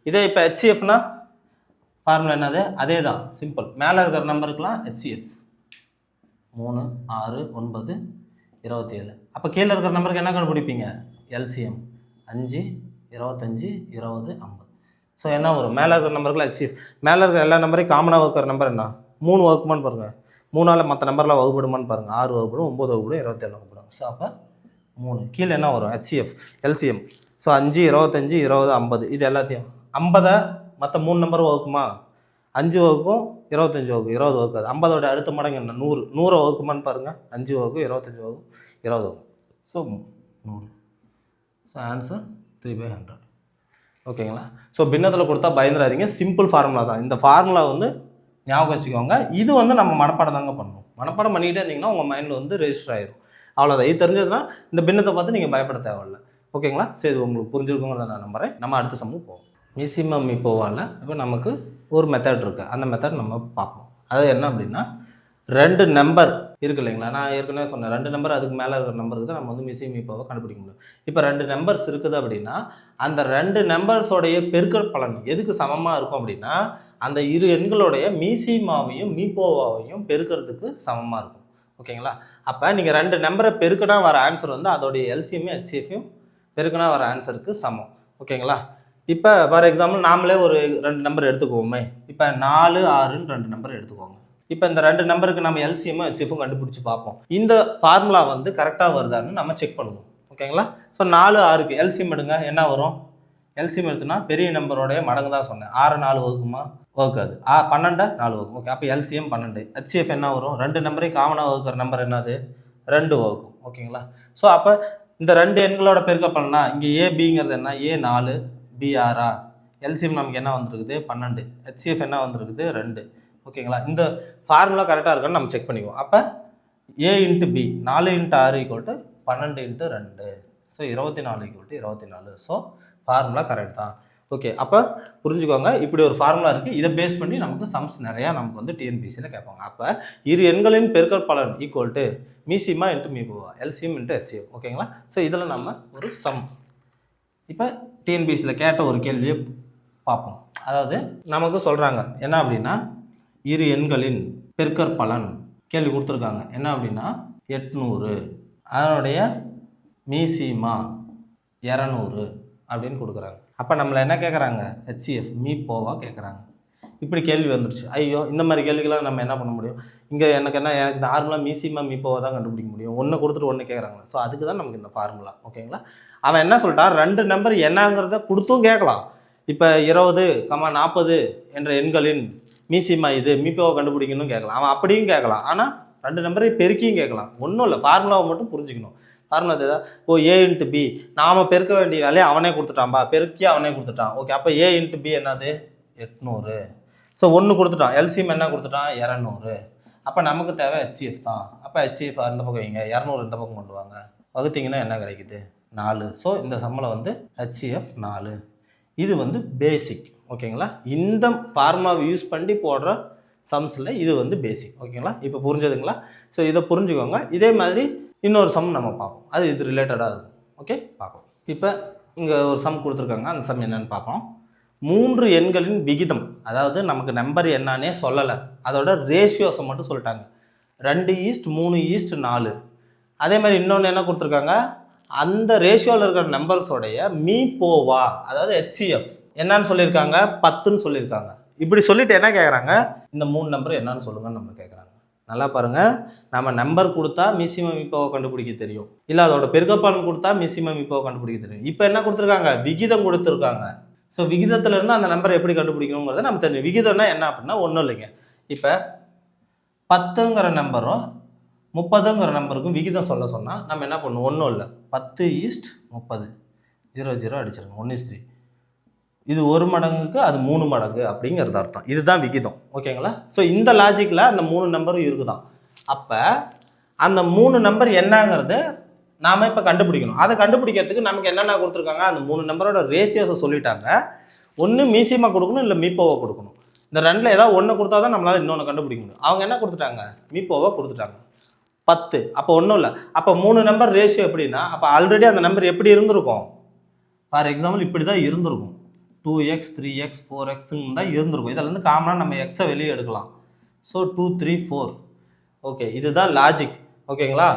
இதே இப்போ ஹெச்சிஎஃப்னா ஃபார்முலா என்னது, அதே தான், சிம்பிள். மேலே இருக்கிற நம்பருக்குலாம் ஹெச்சிஎஃப் 3, 6, 9, 27. அப்போ கீழே இருக்கிற நம்பருக்கு என்ன கண்டுபிடிப்பீங்க, எல்சிஎம் 5, 25, 20, 50. ஸோ என்ன வரும், மேலே இருக்கிற நம்பருக்குலாம் ஹெச்சிஎஃப். மேலே இருக்கிற எல்லா நம்பரையும் காமனாக வகுக்கிற நம்பர் என்ன, 3 வகுக்குமான்னு பாருங்கள். 3ஆல் மற்ற நம்பரில் வகுப்படுமான்னு பாருங்கள். 6 வகுப்படும், 9 வகுப்படும், 27 வகுப்படும். ஸோ அப்போ 3 கீழே என்ன வரும், ஹெச்சிஎஃப், எல்சிஎம். ஸோ 5, 25, 20, 50, இது எல்லாத்தையும் 50 மற்ற 3 நம்பர் வகுக்குமா, 5 வகுக்கும், 25 வகுக்கும், 20 வகுக்காது. 50ஓட அடுத்த மடங்கு என்ன, 100. 100 வகுக்குமான்னு பாருங்கள். 5 வகுக்கும், 25 வகுக்கும், 20 வகுக்கும். ஸோ 100. So answer 3/100. ஓகேங்களா? ஸோ பின்னத்தில் கொடுத்தா பயந்துடாதீங்க, சிம்பிள் ஃபார்முலா தான். இந்த ஃபார்முலா வந்து ஞாபகம் வச்சுக்கோங்க. இது வந்து நம்ம மனப்பாடம் தாங்க பண்ணணும். மனப்பாடம் பண்ணிக்கிட்டே இருந்தீங்கன்னா உங்கள் மைண்டில் வந்து ரெஜிஸ்டர் ஆயிடும். அவ்வளோதான். இது தெரிஞ்சதுன்னா இந்த பின்னத்தை பார்த்து நீங்கள் பயப்பட தேவையில்லை. ஓகேங்களா? சரி, உங்களுக்கு புரிஞ்சிருக்குங்கிறத நான் நம்புகிறேன். நம்ம அடுத்த சம்மு போவோம். மீசிமம் மீப்போவால் இப்போ நமக்கு ஒரு மெத்தட் இருக்குது. அந்த மெத்தட் நம்ம பார்ப்போம். அது என்ன அப்படின்னா, 2 நம்பர் இருக்குது இல்லைங்களா, நான் ஏற்கனவே சொன்னேன் 2 நம்பர், அதுக்கு மேலே இருக்கிற நம்பருக்கு தான் நம்ம வந்து மீசிமம் மீப்போவை கண்டுபிடிக்க முடியும். இப்போ 2 நம்பர்ஸ் இருக்குது அப்படின்னா அந்த 2 நம்பர்ஸோடைய பெருக்கல் பலன் எதுக்கு சமமாக இருக்கும் அப்படின்னா அந்த இரு எண்களுடைய மீசிமாவையும் மீப்போவாவையும் பெருக்கிறதுக்கு சமமாக இருக்கும். ஓகேங்களா? அப்போ நீங்கள் 2 நம்பரை பெருக்கினா வர ஆன்சர் வந்து அதோடைய எல்சிஎம்மையும் ஹெச்சிஎஃப்பையும் பெருக்கினா வர ஆன்சருக்கு சமம். ஓகேங்களா? இப்போ ஃபார் எக்ஸாம்பிள் நாமளே ஒரு 2 நம்பர் எடுத்துக்குவோமே. இப்போ 4, 6ன்னு 2 நம்பர் எடுத்துக்கோங்க. இப்போ இந்த 2 நம்பருக்கு நம்ம எல்சிஎம்மும் ஹெச்சிஎஃப்பும் கண்டுபிடிச்சி பார்ப்போம். இந்த ஃபார்முலா வந்து கரெக்டாக வருதான்னு நம்ம செக் பண்ணுவோம். ஓகேங்களா? ஸோ 4, 6க்கு எல்சிஎம் எடுங்க, என்ன வரும், எல்சிஎம் எடுத்துனா பெரிய நம்பரோடைய மடங்கு தான் சொன்னேன். 6 4 வகுக்குமா, வகுக்காது. 12 4 வகுக்கும். ஓகே, அப்போ எல்சிஎம் 12. ஹெச்சிஎஃப் என்ன வரும், 2 நம்பரையும் காமனாக வகுக்கிற நம்பர் என்னது, 2 வகுக்கும். ஓகேங்களா? ஸோ அப்போ இந்த ரெண்டு எண்களோட பெருக்கப்பலனா இங்கே ஏபிங்கிறது என்ன, ஏ 4 பி 6, எல்சிஎம் நமக்கு என்ன வந்துருக்குது 12, ஹெச்சிஎஃப் என்ன வந்துருக்குது 2. ஓகேங்களா, இந்த ஃபார்முலா கரெக்டாக இருக்கான்னு நம்ம செக் பண்ணிக்குவோம். அப்போ A into B 4 into 6 = 12 into 2, so 24 = 24. So formula correct தான். ஓகே, அப்போ புரிஞ்சுக்கோங்க, இப்படி ஒரு ஃபார்முலா இருக்குது. இதை பேஸ் பண்ணி நமக்கு சம்ஸ் நிறையா நமக்கு வந்து டிஎன்பிசியில் கேட்பாங்க. அப்போ இரு எண்களின் பெருக்கல் பலன் ஈக்குவல் மீசிமா இன்ட்டு மீபோவா, எல்சிஎம் இன்ட்டு எஸ்சிஎம். ஓகேங்களா, ஸோ இதில் நம்ம ஒரு சம் இப்போ டிஎன்பிசியில் கேட்ட ஒரு கேள்வியை பார்ப்போம். அதாவது நமக்கு சொல்கிறாங்க என்ன அப்படின்னா, இரு எண்களின் பெருக்கற் பலன் கேள்வி கொடுத்துருக்காங்க. என்ன அப்படின்னா 800, அதனுடைய மீசிமா 200 அப்படின்னு கொடுக்குறாங்க. அப்போ நம்மளை என்ன கேட்குறாங்க, ஹெச்சிஎஃப் மீபோவா கேட்குறாங்க. இப்படி கேள்வி வந்துருச்சு. ஐயோ, இந்த மாதிரி கேள்விகளாம் நம்ம என்ன பண்ண முடியும், இங்கே எனக்கு நார்மலாக மீசிமா மீபோவா தான் கண்டுபிடிக்க முடியும். ஒன்று கொடுத்துட்டு ஒன்று கேட்குறாங்க. ஸோ அதுக்கு தான் நமக்கு இந்த ஃபார்முலா. ஓகேங்களா, அவன் என்ன சொல்லிட்டான், ரெண்டு நம்பர் என்னங்கிறத கொடுத்தும் கேட்கலாம். இப்போ 20, 40 என்ற எண்களின் மீசிமா இது மீபோவை கண்டுபிடிக்கணும்னு கேட்கலாம். அவன் அப்படியும் கேட்கலாம். ஆனால் ரெண்டு நம்பரை பெருக்கியும் கேட்கலாம். ஒன்றும் இல்லை, ஃபார்முலாவை மட்டும் புரிஞ்சுக்கணும். ஃபார்முலா தெரியுதா, ஓ ஏ இன்ட்டு பி நாம் பெருக்க வேண்டிய வேலையை அவனே கொடுத்துட்டான்பா, பெருக்கி அவனே கொடுத்துட்டான். ஓகே, அப்போ ஏ இன்ட்டு பி என்னது 800. ஸோ ஒன்று கொடுத்துட்டான், எல்சிஎம் என்ன கொடுத்துட்டான் 200. அப்போ நமக்கு தேவை ஹெச்சிஎஃப் தான். அப்போ ஹெச்சிஎஃப் அந்த பக்கம் வைங்க, 200 இந்த பக்கம் கொண்டு வாங்க, வகுத்தீங்கன்னா என்ன கிடைக்குது 4. ஸோ இந்த சம்மில் வந்து ஹெச்சிஎஃப் 4. இது வந்து பேசிக். ஓகேங்களா, இந்த ஃபார்முலாவை யூஸ் பண்ணி போடுற சம்ஸில் இது வந்து பேசிக். ஓகேங்களா, இப்போ புரிஞ்சதுங்களா? ஸோ இதை புரிஞ்சுக்கோங்க. இதே மாதிரி இன்னொரு சம் நம்ம பார்ப்போம், அது இது ரிலேட்டடாக இருக்கும். ஓகே, பார்ப்போம். இப்போ இங்கே ஒரு சம் கொடுத்துருக்காங்க, அந்த சம் என்னன்னு பார்ப்போம். 3 எண்களின் விகிதம், அதாவது நமக்கு நம்பர் என்னன்னே சொல்லலை, அதோட ரேஷியோஸை மட்டும் சொல்லிட்டாங்க. 2:3:4. அதே மாதிரி இன்னொன்று என்ன கொடுத்துருக்காங்க, அந்த ரேஷியோவில் இருக்கிற நம்பர்ஸோடைய மீபோவா, அதாவது ஹெச்சிஎஃப் என்னன்னு சொல்லியிருக்காங்க 10ன்னு சொல்லியிருக்காங்க. இப்படி சொல்லிட்டு என்ன கேட்குறாங்க, இந்த 3 நம்பர் என்னன்னு சொல்லுங்கன்னு நம்ம கேட்குறாங்க. நல்லா பாருங்கள், நம்ம நம்பர் கொடுத்தா மீசிமம் மீபோவை கண்டுபிடிக்க தெரியும், இல்லை அதோட பெருக்கப்பாலன் கொடுத்தா மீசிமம் மீபோவை கண்டுபிடிக்க தெரியும். இப்போ என்ன கொடுத்துருக்காங்க, விகிதம் கொடுத்துருக்காங்க. ஸோ விகிதத்துலேருந்து அந்த நம்பரை எப்படி கண்டுபிடிக்கணுங்கிறத நம்ம தெரியும். விகிதம்னா என்ன அப்படின்னா ஒன்றும் இல்லைங்க, இப்போ 10ங்கிற நம்பரும் 30ங்கிற நம்பருக்கும் விகிதம் சொல்ல சொன்னால் நம்ம என்ன பண்ணணும், ஒன்றும் இல்லை 10:30, 0 அடிச்சிருங்க, 1:3. இது 1 மடங்குக்கு அது 3 மடங்கு அப்படிங்கிறது அர்த்தம். இதுதான் விகிதம். ஓகேங்களா, ஸோ இந்த லாஜிக்கில் அந்த 3 நம்பரும் இருக்குதான். அப்போ அந்த 3 நம்பர் என்னங்கிறது நாம் இப்போ கண்டுபிடிக்கணும். அதை கண்டுபிடிக்கிறதுக்கு நமக்கு என்னென்ன கொடுத்துருக்காங்க, அந்த 3 நம்பரோட ரேஷியோஸை சொல்லிட்டாங்க. ஒன்று மீசிமா கொடுக்கணும், இல்லை மீபோவை கொடுக்கணும். இந்த ரெண்டில் ஏதாவது ஒன்று கொடுத்தா தான் நம்மளால் இன்னொன்று கண்டுபிடிக்க முடியும். அவங்க என்ன கொடுத்துட்டாங்க, மீபோவை கொடுத்துட்டாங்க 10. அப்போ ஒன்றும் இல்லை, அப்போ 3 நம்பர் ரேஷியோ எப்படின்னா, அப்போ ஆல்ரெடி அந்த நம்பர் எப்படி இருந்திருக்கும், ஃபார் எக்ஸாம்பிள் இப்படி தான் இருந்திருக்கும், 2x 3x 4xன்னு தான் இருந்திருக்கும். இதில் வந்து காமனாக நம்ம எக்ஸை வெளியே எடுக்கலாம். ஸோ 2 3 4. ஓகே, இதுதான் லாஜிக். ஓகேங்களா,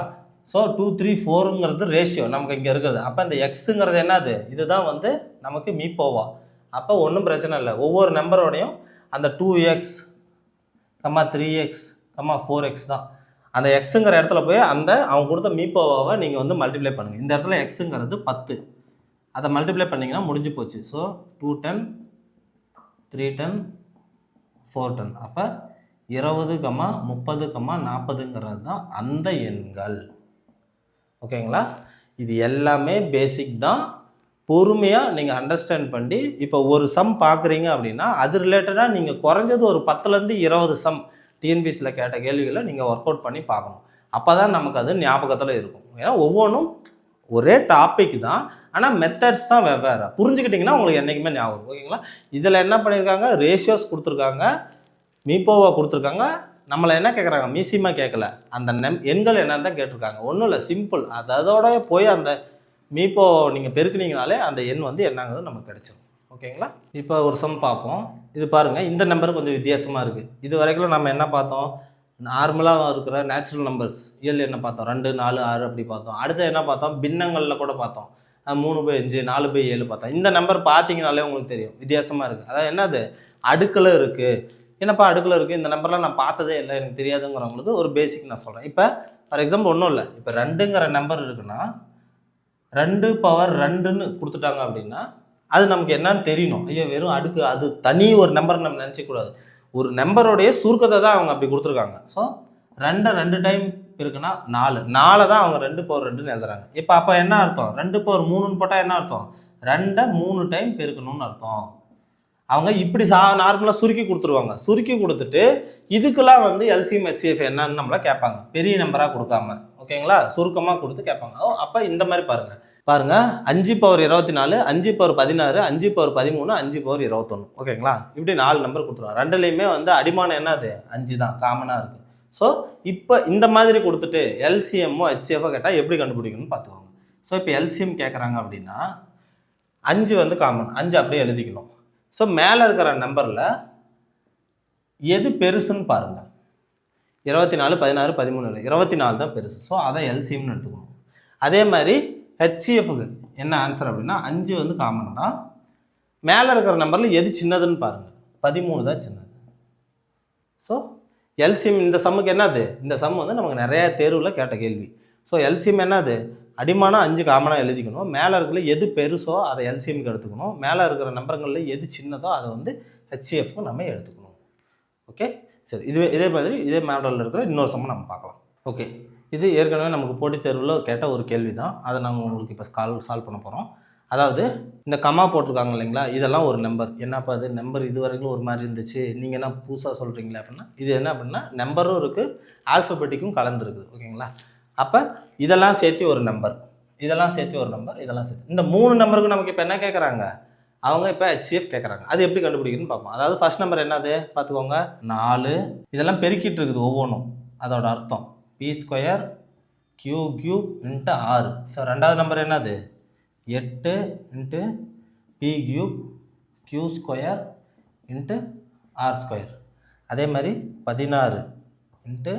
ஸோ 2 3 4ங்கிறது ரேஷியோ நமக்கு இங்கே இருக்குது. அப்போ இந்த எக்ஸுங்கிறது என்னது, இதுதான் வந்து நமக்கு மீபோவா. அப்போ ஒன்றும் பிரச்சனை இல்லை, ஒவ்வொரு நம்பரோடையும் அந்த 2x 3x 4x தான். அந்த எக்ஸுங்கிற இடத்துல போய் அந்த அவங்க கொடுத்த மீபோவாவை நீங்கள் வந்து மல்டிப்ளை பண்ணுங்கள். இந்த இடத்துல எக்ஸுங்கிறது 10, அதை மல்டிப்ளை பண்ணிங்கன்னா முடிஞ்சு போச்சு. ஸோ 210 310 410. அப்போ 20, 30, 40ங்கிறது தான் அந்த எண்கள். ஓகேங்களா, இது எல்லாமே பேசிக் தான். பொறுமையாக நீங்கள் அண்டர்ஸ்டாண்ட் பண்ணி இப்போ ஒரு சம் பார்க்குறீங்க அப்படின்னா அது ரிலேட்டடாக நீங்கள் குறைஞ்சது ஒரு 10லேருந்து 20 சம் டிஎன்பிசியில் கேட்ட கேள்விகளை நீங்கள் ஒர்க் அவுட் பண்ணி பார்க்கணும். அப்போ தான் நமக்கு அது ஞாபகத்தில் இருக்கும். ஏன்னா ஒவ்வொன்றும் ஒரே டாபிக் தான், ஆனால் மெத்தட்ஸ் தான் வெவ்வேறு. புரிஞ்சுக்கிட்டிங்கன்னா உங்களுக்கு என்றைக்குமே ஞாபகம். ஓகேங்களா, இதில் என்ன பண்ணியிருக்காங்க, ரேஷியோஸ் கொடுத்துருக்காங்க, மீபோவா கொடுத்துருக்காங்க. நம்மளை என்ன கேட்குறாங்க, மீசிமா கேட்கல, அந்த எண்கள் என்னன்னு தான் கேட்டிருக்காங்க. ஒன்றும் இல்லை, சிம்பிள். அதோட போய் அந்த மீபோ நீங்கள் பெருக்குனீங்கனாலே அந்த எண் வந்து என்னங்கிறது நமக்கு கிடைச்சிடும். ஓகேங்களா, இப்போ ஒரு சம் பார்ப்போம். இது பாருங்கள், இந்த நம்பர் கொஞ்சம் வித்தியாசமாக இருக்குது. இது வரைக்கும் நம்ம என்ன பார்த்தோம், நார்மலாக இருக்கிற நேச்சுரல் நம்பர்ஸ் இயல் என்ன பார்த்தோம், 2 4 6 அப்படி பார்த்தோம். அடுத்து என்ன பார்த்தோம், பின்னங்களில் கூட பார்த்தோம், 3/5 4/7 பார்த்தோம். இந்த நம்பர் பார்த்தீங்கனாலே உங்களுக்கு தெரியும் வித்தியாசமாக இருக்குது. அதாவது என்னது, அடுக்கில் இருக்குது. என்னப்பா அடுக்கில் இருக்குது, இந்த நம்பர்லாம் நான் பார்த்ததே இல்லை, எனக்கு தெரியாதுங்கிறவங்களுக்கு ஒரு பேசிக் நான் சொல்கிறேன். இப்போ ஃபார் எக்ஸாம்பிள் ஒன்றும் இல்லை, இப்போ 2ங்கிற நம்பர் இருக்குன்னா 2/2ன்னு கொடுத்துட்டாங்க அப்படின்னா அது நமக்கு என்னன்னு தெரியணும். ஐயோ வெறும் அடுக்கு, அது தனி ஒரு நம்பர் நம்ம நினச்சிக்கூடாது. ஒரு நம்பருடைய சுருக்கத்தை தான் அவங்க அப்படி கொடுத்துருக்காங்க. ஸோ 2 டைம் இருக்குன்னா 4 தான் அவங்க 2 பவர் 2ன்னு எழுதுறாங்க. இப்போ அப்போ என்ன அர்த்தம்? 2 பவர் 3ன்னு போட்டால் என்ன அர்த்தம்? 2 3 டைம் பெருக்கணும்னு அர்த்தம். அவங்க இப்படி நார்மலாக சுருக்கி கொடுத்துருவாங்க. சுருக்கி கொடுத்துட்டு இதுக்கெல்லாம் வந்து எல்சிஎம் ஹெச்சிஎஃப் என்னன்னு நம்மள கேட்பாங்க, பெரிய நம்பராக கொடுக்காம. ஓகேங்களா? சுருக்கமாக கொடுத்து கேட்பாங்க. அப்போ இந்த மாதிரி பாருங்க 5 பவர் 24, 5 பவர் 16, 5 பவர் 13, 5 பவர் 21. ஓகேங்களா? இப்படி 4 நம்பர் கொடுத்துருவாங்க. ரெண்டுலேயுமே வந்து அடிமானம் என்னது? 5 தான் காமனாக இருக்குது. ஸோ இப்போ இந்த மாதிரி கொடுத்துட்டு எல்சிஎம்மோ ஹெச்சிஎஃபோ கேட்டால் எப்படி கண்டுபிடிக்கணும்னு பார்த்துக்கோங்க. ஸோ இப்போ எல்சிஎம் கேட்குறாங்க அப்படின்னா 5 வந்து காமன், 5 அப்படியே எழுதிக்கணும். ஸோ மேலே இருக்கிற நம்பரில் எது பெருசுன்னு பாருங்கள். 24, 16, 13, 24 தான் பெருசு. ஸோ அதை எல்சிஎம்னு எடுத்துக்கணும். அதே மாதிரி ஹெச்சிஎஃப்க்கு என்ன ஆன்சர் அப்படின்னா 5 வந்து காமன் தான். மேலே இருக்கிற நம்பரில் எது சின்னதுன்னு பாருங்கள். 13 தான் சின்னது. ஸோ எல்சிஎம் இந்த சம்முக்கு என்னது? இந்த சம் வந்து நமக்கு நிறைய தேர்வில் கேட்ட கேள்வி. ஸோ எல்சிஎம் என்னது? அடிமானம் 5 காமனாக எழுதிக்கணும். மேலே இருக்கிற எது பெருசோ அதை எல்சிஎம்க்கு எடுத்துக்கணும். மேலே இருக்கிற நம்பர்களில் எது சின்னதோ அதை வந்து ஹெச்சிஎஃப்க்கு நம்ம எடுத்துக்கணும். ஓகே, சரி. இதே மாதிரி இதே மாடலில் இருக்கிற இன்னொரு சம்மை நம்ம பார்க்கலாம். ஓகே, இது ஏற்கனவே நமக்கு போட்டித் தேர்வில் கேட்ட ஒரு கேள்வி தான். அதை நாங்கள் உங்களுக்கு இப்போ சால்வ் பண்ண போகிறோம். அதாவது இந்த கமா போட்டிருக்காங்க இல்லைங்களா, இதெல்லாம் ஒரு நம்பர். என்னப்பா அது நம்பர் இது வரைக்கும் ஒரு மாதிரி இருந்துச்சு, நீங்கள் என்ன புதுசாக சொல்கிறீங்களா அப்படின்னா, இது என்ன அப்படின்னா நம்பரும் இருக்குது, ஆல்ஃபபெட்டிக்கும் கலந்துருக்குது. ஓகேங்களா? அப்போ இதெல்லாம் சேர்த்து ஒரு நம்பர், இதெல்லாம் சேர்த்து ஒரு நம்பர், இதெல்லாம் சேர்த்து இந்த 3 நம்பருக்கு நமக்கு இப்போ என்ன கேட்குறாங்க? அவங்க இப்போ ஹெச்சிஎஃப் கேட்குறாங்க. அது எப்படி கண்டுபிடிக்கணும்னு பார்ப்போம். அதாவது ஃபர்ஸ்ட் நம்பர் என்னது பார்த்துக்கோங்க, 4. இதெல்லாம் பெருக்கிட்டு இருக்குது ஒவ்வொன்றும், அதோட அர்த்தம் p² q³ × 6. ஸோ ரெண்டாவது நம்பர் என்னது? 8 × p³ q² × r². அதே மாதிரி 16 ×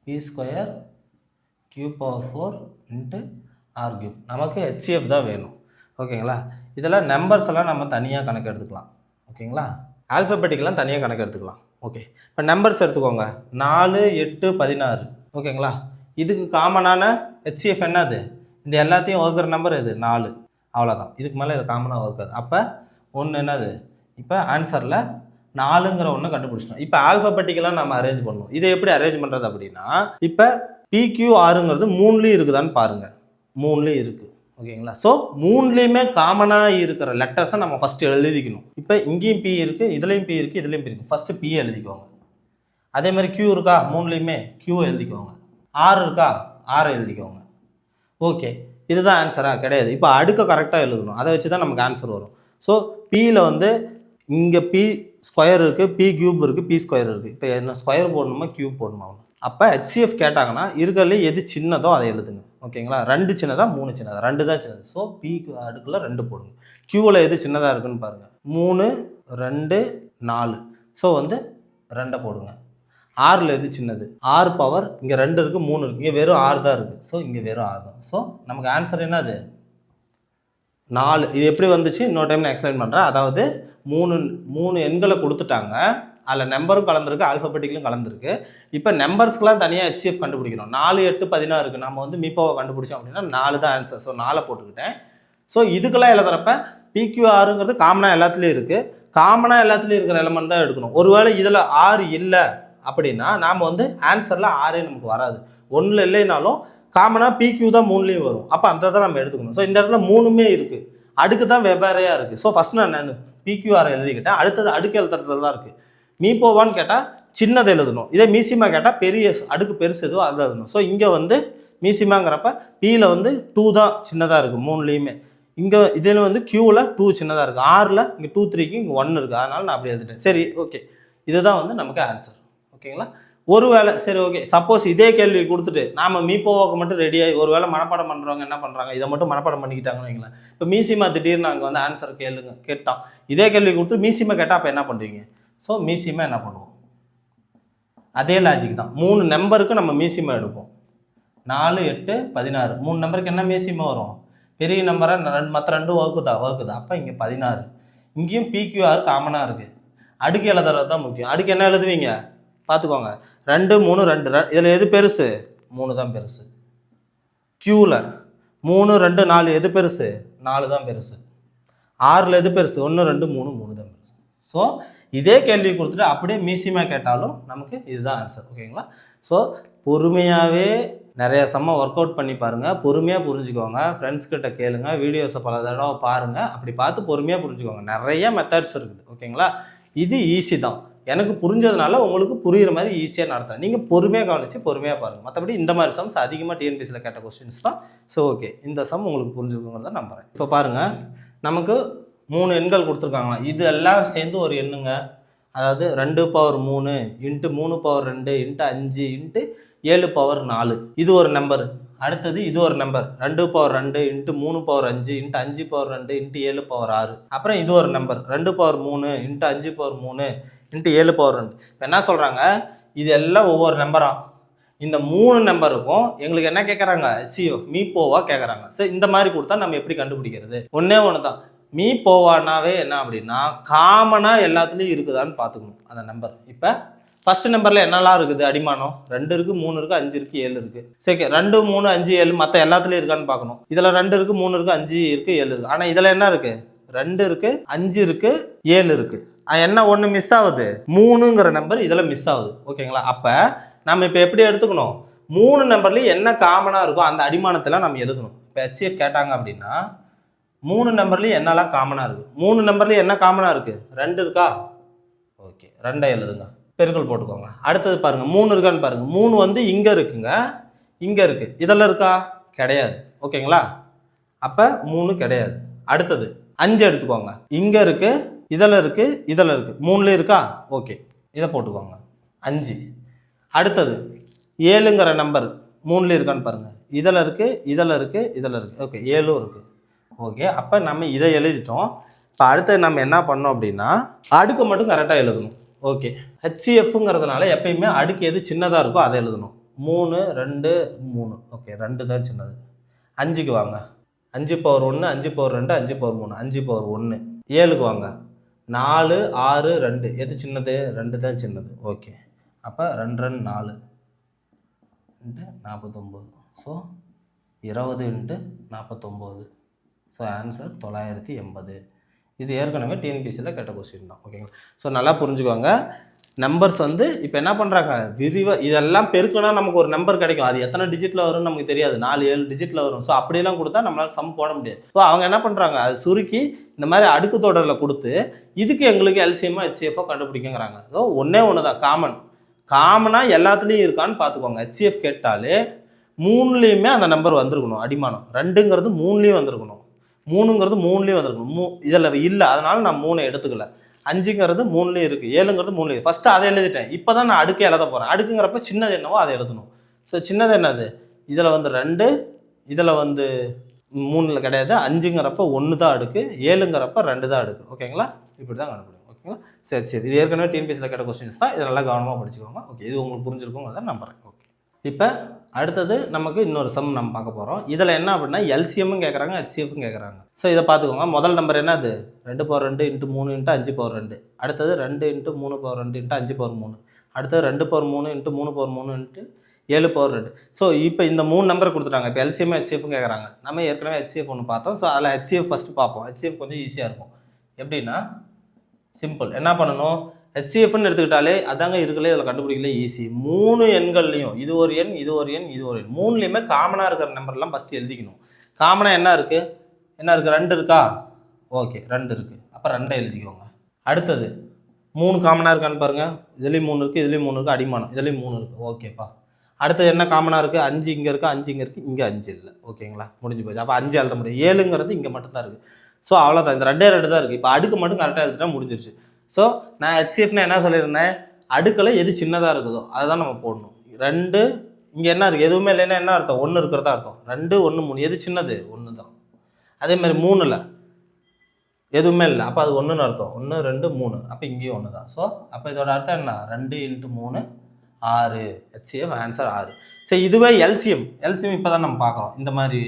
p² q⁴ × r³. நமக்கு ஹெச்சிஎஃப் தான் வேணும். ஓகேங்களா? இதெல்லாம் நம்பர்ஸ் எல்லாம் நம்ம தனியாக கணக்கு எடுத்துக்கலாம். ஓகேங்களா? ஆல்ஃபபெட்டிக்கெலாம் தனியாக கணக்கு எடுத்துக்கலாம். ஓகே, இப்போ நம்பர்ஸ் எடுத்துக்கோங்க. 4, 8, 16. ஓகேங்களா? இதுக்கு காமனான ஹெச்சிஎஃப் என்னது? இந்த எல்லாத்தையும் வகுக்கிற நம்பர் எது? 4. அவ்வளோதான். இதுக்கு மேலே இது காமனாக வகுக்காது. அப்போ ஒன்று என்னது? இப்போ ஆன்சரில் 4ங்கிற ஒன்று கண்டுபிடிச்சிட்டோம். இப்போ ஆல்ஃபபெட்டிக்கெலாம் நம்ம அரேஞ்ச் பண்ணணும். இதை எப்படி அரேஞ்ச் பண்ணுறது அப்படின்னா, இப்போ PQRங்கிறது 3லேயும் இருக்குதான்னு பாருங்கள். 3லேயும் இருக்குது. ஓகேங்களா? ஸோ 3லேயுமே காமனாக இருக்கிற லெட்டர்ஸை நம்ம ஃபஸ்ட்டு எழுதிக்கணும். இப்போ இங்கேயும் P இருக்குது, இதுலேயும் P இருக்குது, இதுலேயும் P இருக்குது. ஃபஸ்ட்டு P எழுதிக்கோங்க. அதே மாதிரி Q இருக்கா? 3லேயுமே Q எழுதிக்கோங்க. R இருக்கா? R எழுதிக்கோங்க. ஓகே, இதுதான் ஆன்சரா? கிடையாது. இப்போ அடுக்க கரெக்டாக எழுதணும். அதை வச்சு தான் நமக்கு ஆன்சர் வரும். ஸோ Pயில் வந்து இங்கே p² இருக்குது, p³ இருக்குது, p² இருக்குது. இப்போ என்ன ஸ்கொயர் போடணுமா கியூப் போடணுமா? அப்போ ஹெச்சிஎஃப் கேட்டாங்கன்னா இருக்கிறதுலே எது சின்னதோ அதை எழுதுங்க. ஓகேங்களா? 2 சின்னதா 3 சின்னதா? 2 தான் சின்னது. ஸோ பிக்கு அடுக்கில் 2 போடுங்க. கியூவில் எது சின்னதாக இருக்குன்னு பாருங்கள். 3, 2, 4. ஸோ வந்து 2 போடுங்க. ஆறில் எது சின்னது? 6 பவர் இங்கே 2 இருக்குது, 3 இருக்குது. இங்கே வெறும் 6 தான் இருக்குது. ஸோ இங்கே வெறும் 6 தான். ஸோ நமக்கு ஆன்சர் என்னது? 4. இது எப்படி வந்துச்சு இன்னொரு டைம் நான் எக்ஸ்பிளைன் பண்ணுறேன். அதாவது 3 எண்களை கொடுத்துட்டாங்க. அதில் நம்பரும் கலந்துருக்கு, ஆல்ஃபபெட்டிக்கலும் கலந்துருக்கு. இப்போ நம்பர்ஸ்க்கெலாம் தனியாக ஹெச்சிஎஃப் கண்டுபிடிக்கணும். 4, 8, 16 இருக்குது. நம்ம வந்து மீப்போவை கண்டுபிடிச்சோம் அப்படின்னா 4 தான் ஆன்சர். ஸோ 4 போட்டுக்கிட்டேன். ஸோ இதுக்கெல்லாம் எழுதுறப்ப PQRங்கிறது காமனாக எல்லாத்துலேயும் இருக்குது. காமனாக எல்லாத்துலேயும் இருக்கிற எலமெண்ட் தான் எடுக்கணும். ஒருவேளை இதில் 6 இல்லை அப்படின்னா நாம் வந்து ஆன்சரில் 6 நமக்கு வராது. 1ல் இல்லைனாலும் காமனாக PQ தான் 3லேயும் வரும். அப்போ அந்த தான் நம்ம எடுத்துக்கணும். ஸோ இந்த இடத்துல 3மே இருக்குது, அடுக்கு தான் வெவ்வேறையாக இருக்குது. ஸோ ஃபஸ்ட் நான் PQR எழுதிக்கிட்டேன். அடுத்தது அடுக்கு எழுதுறது தான் இருக்குது. மீப்போவான்னு கேட்டால் சின்னது எழுதணும். இதே மீசிமா கேட்டால் பெரிய அடுக்கு பெருசு எதுவோ அதை எழுதணும். ஸோ இங்கே வந்து மீசிமாங்கிறப்ப Pயில் வந்து 2 தான் சின்னதாக இருக்குது 3லேயுமே. இங்கே இதில் வந்து Qவில் 2 சின்னதாக இருக்குது. 6ல் இங்கே 2, 3க்கு இங்கே 1 இருக்குது. அதனால் நான் அப்படி எழுதிட்டேன். சரி, ஓகே, இதுதான் வந்து நமக்கு ஆன்சர். ஓகேங்களா? ஒருவேளை சரி, ஓகே, சப்போஸ் இதே கேள்வி கொடுத்துட்டு நாம் மீப்போவாக்கு மட்டும் ரெடியாகி ஒருவேளை மனப்பாடம் பண்ணுறவங்க என்ன பண்ணுறாங்க, இதை மட்டும் மனப்பாடம் பண்ணிக்கிட்டாங்கன்னு வைங்களேன். இப்போ மீசிமா திடீர்னு நாங்கள் வந்து ஆன்சர் கேட்டான். இதே கேள்வி கொடுத்து மீசிமா கேட்டால் அப்போ என்ன பண்ணுவீங்க? ஸோ மீசிமா என்ன பண்ணுவோம்? அதே லாஜிக் தான். 3 நம்பருக்கு நம்ம மீசிமா எடுப்போம். 4, 8, 16. 3 நம்பருக்கு என்ன மீசிமா வரும்? பெரிய நம்பரை மற்ற 2 வகுக்குதா? அப்போ இங்கே 16. இங்கேயும் PQR காமனாக இருக்குது. அடுக்கு எழுதுறது தான் முக்கியம். அடுக்கு என்ன எழுதுவீங்க பார்த்துக்கோங்க. 2, 3, 2. இதில் எது பெருசு? 3 தான் பெருசு. Qவில் 3, 2, 4 எது பெருசு? 4 தான் பெருசு. 6ல் எது பெருசு? 1, 2, 3, 3 தான் பெருசு. ஸோ இதே கேள்வி கொடுத்துட்டு அப்படியே மீசியமாக கேட்டாலும் நமக்கு இதுதான் ஆன்சர். ஓகேங்களா? ஸோ பொறுமையாகவே நிறைய செம்ம ஒர்க் அவுட் பண்ணி பாருங்கள், பொறுமையாக புரிஞ்சுக்கோங்க, ஃப்ரெண்ட்ஸ் கிட்ட கேளுங்க, வீடியோஸை பல தடவை பாருங்கள், அப்படி பார்த்து பொறுமையாக புரிஞ்சுக்கோங்க. நிறைய மெத்தட்ஸ் இருக்குது. ஓகேங்களா? இது ஈஸி தான், எனக்கு புரிஞ்சதுனால உங்களுக்கு புரிகிற மாதிரி ஈஸியாக நடத்துகிறேன். நீங்கள் பொறுமையாக கவனித்து பொறுமையாக பாருங்கள். மற்றபடி இந்த மாதிரி சம்ஸ் அதிகமாக டிஎன்பிஎஸ்சியில் கேட்ட கொஸ்டின்ஸ் தான். ஸோ ஓகே, இந்த சம் உங்களுக்கு புரிஞ்சுக்கோங்கிறத நம்புகிறேன். இப்போ பாருங்கள், நமக்கு 3 எண்கள் கொடுத்துருக்காங்களா, இது எல்லாம் சேர்ந்து ஒரு எண்ணுங்க. அதாவது 2⁻3 இன்ட்டு 3⁻2 இன்ட்டு 5 இன்ட்டு 7⁻4 இது ஒரு நம்பர். அடுத்தது இது ஒரு நம்பர் 2⁻2 இன்ட்டு 3⁻5 இன்ட்டு 5⁻2 இன்ட்டு 7⁻6. அப்புறம் இது ஒரு நம்பர் 2⁻3 இன்ட்டு 5⁻3 இன்ட்டு 7⁻2. இப்போ என்ன சொல்கிறாங்க, இது எல்லாம் ஒவ்வொரு நம்பராக. இந்த 3 நம்பருக்கும் எங்களுக்கு என்ன கேட்குறாங்க, சிஓ மீப்போவா கேட்குறாங்க. ஸோ இந்த மாதிரி கொடுத்தா நம்ம எப்படி கண்டுபிடிக்கிறது? ஒன்றே ஒன்று தான், மீப்போவானாவே என்ன அப்படின்னா காமனாக எல்லாத்துலேயும் இருக்குதான்னு பார்த்துக்கணும் அந்த நம்பர். இப்போ ஃபர்ஸ்ட் நம்பரில் என்னெல்லாம் இருக்குது, அடிமானம் 2 இருக்குது, 3 இருக்குது, 5 இருக்குது, 7 இருக்குது. சரி, 2, 3, 5, 7 மற்ற எல்லாத்துலேயும் இருக்கான்னு பார்க்கணும். இதில் 2 இருக்குது, 3 இருக்குது, 5 இருக்குது, 7 இருக்குது. ஆனால் இதில் என்ன இருக்குது, 2 இருக்குது, 5 இருக்குது, 7 இருக்குது. என்ன ஒன்று மிஸ் ஆகுது, 3ங்கிற நம்பர் இதில் மிஸ் ஆகுது. ஓகேங்களா? அப்போ நம்ம இப்போ எப்படி எடுத்துக்கணும், 3 நம்பர்லேயும் என்ன காமனாக இருக்கோ அந்த அடிமானத்தில் நம்ம எழுதணும். இப்போ HCF கேட்டாங்க அப்படின்னா 3 நம்பர்லேயும் என்னெல்லாம் காமனாக இருக்குது, 3 நம்பர்லேயும் என்ன காமனாக இருக்குது, 2 இருக்கா, ஓகே 2 எழுதுங்க, பெருக்கல் போட்டுக்கோங்க. அடுத்தது பாருங்கள் 3 இருக்கான்னு பாருங்கள். 3 வந்து இங்கே இருக்குங்க, இங்கே இருக்குது, இதெல்லாம் இருக்கா, கிடையாது. ஓகேங்களா? அப்போ 3 கிடையாது. அடுத்தது 5 எடுத்துக்கோங்க, இங்கே இருக்குது, இதில் இருக்குது, இதில் இருக்குது, 3லேயும் இருக்கா, ஓகே இதை போட்டுக்கோங்க 5. அடுத்தது 7ங்கிற நம்பர் 3லேயும் இருக்கான்னு பாருங்கள், இதில் இருக்குது, இதில் இருக்குது, இதில் இருக்குது, ஓகே 7ம் இருக்குது. ஓகே, அப்போ நம்ம இதை எழுதிட்டோம். இப்போ அடுத்தது நம்ம என்ன பண்ணோம் அப்படின்னா அடுக்கு மட்டும் கரெக்டாக எழுதணும். ஓகே, HCFங்கிறதுனால எப்பயுமே அடுக்கு எது சின்னதாக இருக்கோ அதை எழுதணும். 3, 2, 3. ஓகே 2 தான் சின்னது. 5க்கு வாங்க, 5⁻1, 5⁻2, 5⁻3, 5⁻1. 7க்கு வாங்க, 4, 6, 2. எது சின்னது, 2 தான் சின்னது. ஓகே, அப்போ 2, 2, 4 into 49. So 20 into 49. So answer 980. இது ஏற்கனவே டிஎன்பிஎஸ்சியில் கேட்ட கொஸ்டின் தான். ஓகேங்களா? ஸோ நல்லா புரிஞ்சுக்கோங்க. நம்பர்ஸ் வந்து இப்போ என்ன பண்ணுறாங்க, விரிவாக இதெல்லாம் பெருக்குனா நமக்கு ஒரு நம்பர் கிடைக்கும். அது எத்தனை டிஜிட்டில் வரும்னு நமக்கு தெரியாது, 4, 7 டிஜிட்டில் வரும். ஸோ அப்படியெல்லாம் கொடுத்தா நம்மளால் சம் போட முடியாது. ஸோ அவங்க என்ன பண்ணுறாங்க, அது சுருக்கி இந்த மாதிரி அடுக்கு தொடரில் கொடுத்து இதுக்கு எங்களுக்கு எல்சிஎம்ஓ HCFஓ கண்டுபிடிக்குங்கிறாங்க. ஸோ ஒன்றே ஒன்று தான், காமனாக எல்லாத்துலேயும் இருக்கான்னு பார்த்துக்கோங்க. HCF கேட்டாலே 3லேயுமே அந்த நம்பர் வந்திருக்கணும். அடிமானம் 2ங்கிறது 3லேயும் வந்திருக்கணும், 3ங்கிறது 3லேயும் வந்திருக்கணும். இதில் இல்லை, அதனால் நான் 3 எடுத்துக்கல. 5ங்கிறது 3லேயும் இருக்குது, 7ங்கிறது 3லேயும். ஃபஸ்ட்டு அதை எழுதிட்டேன். இப்போ தான் நான் அடுக்கே எழுத போகிறேன். அடுக்குங்கிறப்ப சின்னது என்னவோ அதை எழுதணும். ஸோ சின்னது என்னது, இதில் வந்து 2, இதில் வந்து 3ல் கிடையாது, 5ங்கிறப்ப 1 தான் அடுக்கு, 7ங்கிறப்ப 2 தான் அடுக்கு. ஓகேங்களா? இப்படி தான் கண்டுபிடிக்கும். ஓகேங்களா? சரி சரி, இது ஏற்கனவே டிஎன்பிஎஸ்சியில் கேட்ட கொஸ்டின்ஸ் தான், இதை நல்லா கவனமாக படிச்சுக்கோங்க. ஓகே, இது உங்களுக்கு புரிஞ்சிருக்குங்கிறத நம்புறேன். ஓகே, இப்போ அடுத்தது நமக்கு இன்னொரு சம் நம்ம பார்க்க போகிறோம். இதில் என்ன அப்படின்னா எல்சிஎம்மும் கேட்குறாங்க, HCFும் கேட்குறாங்க. ஸோ இதை பார்த்துக்கோங்க. முதல் நம்பர் என்னது, 2⁻2 இன்ட்டு 3 இன்ட்டு 5⁻2. அடுத்தது 2 இன்ட்டு 3⁻2 இன்ட்டு 5⁻3. அடுத்தது 2⁻3 இன்ட்டு 3⁻3 இன்ட்டு 7⁻2. ஸோ இப்போ இந்த 3 நம்பர் கொடுத்துட்டாங்க. இப்போ எல்சிஎம் HCFும் கேட்குறாங்க. நம்ம ஏற்கனவே HCF ஒன்று பார்த்தோம். ஸோ அதில் HCF ஃபஸ்ட்டு பார்ப்போம். HCF கொஞ்சம் ஈஸியாக இருக்கும். எப்படின்னா சிம்பிள், என்ன பண்ணணும், HCFன்னு எடுத்துக்கிட்டாலே அதாங்க இருக்கலே, இதில் கண்டுபிடிக்கல ஈஸி. 3 எண்கள்லையும் இது ஒரு எண், இது ஒரு எண், இது ஒரு எண், 3லேயுமே காமனாக இருக்கிற நம்பர்லாம் ஃபஸ்ட்டு எழுதிக்கணும். காமனாக என்ன இருக்குது, 2 இருக்கா, ஓகே 2 இருக்குது, அப்போ 2 எழுதிக்கோங்க. அடுத்தது 3 காமனாக இருக்கான்னு பாருங்கள், இதுலேயும் 3 இருக்குது, இதுலேயும் 3 இருக்குது, அடிமானம் இதுலேயும் 3 இருக்குது. ஓகேப்பா. அடுத்தது என்ன காமனாக இருக்குது, 5 இங்கே இருக்குது, 5 இங்கே இருக்குது, இங்கே 5 இல்லை. ஓகேங்களா? முடிஞ்சு போச்சு. அப்போ 5 எழுத முடியும். 7ங்கிறது இங்கே மட்டும்தான் இருக்குது. ஸோ அவ்வளோதான், இந்த 2 தான் இருக்குது. இப்போ அடுக்கு மட்டும் கரெக்டாக எழுதிட்டா முடிஞ்சிருச்சு. ஸோ நான் HCFனா என்ன சொல்லியிருந்தேன், அடுக்கில் எது சின்னதாக இருக்குதோ அதை தான் நம்ம போடணும். 2 இங்கே என்ன இருக்குது, எதுவுமே இல்லைன்னா என்ன அர்த்தம், 1 இருக்கிறதா அர்த்தம். 2, 1, 3 எது சின்னது, 1 தான். அதேமாதிரி 3ல் எதுவுமே இல்லை, அப்போ அது 1ன்னு அர்த்தம். 1, 2, 3, அப்போ இங்கேயும் 1 தான். ஸோ அப்போ இதோட அர்த்தம் என்ன, 2 இன்ட்டு 3 6. HCF answer 6. சரி, இதுவே எல்சிஎம் இப்போ தான் நம்ம பார்க்குறோம் இந்த மாதிரி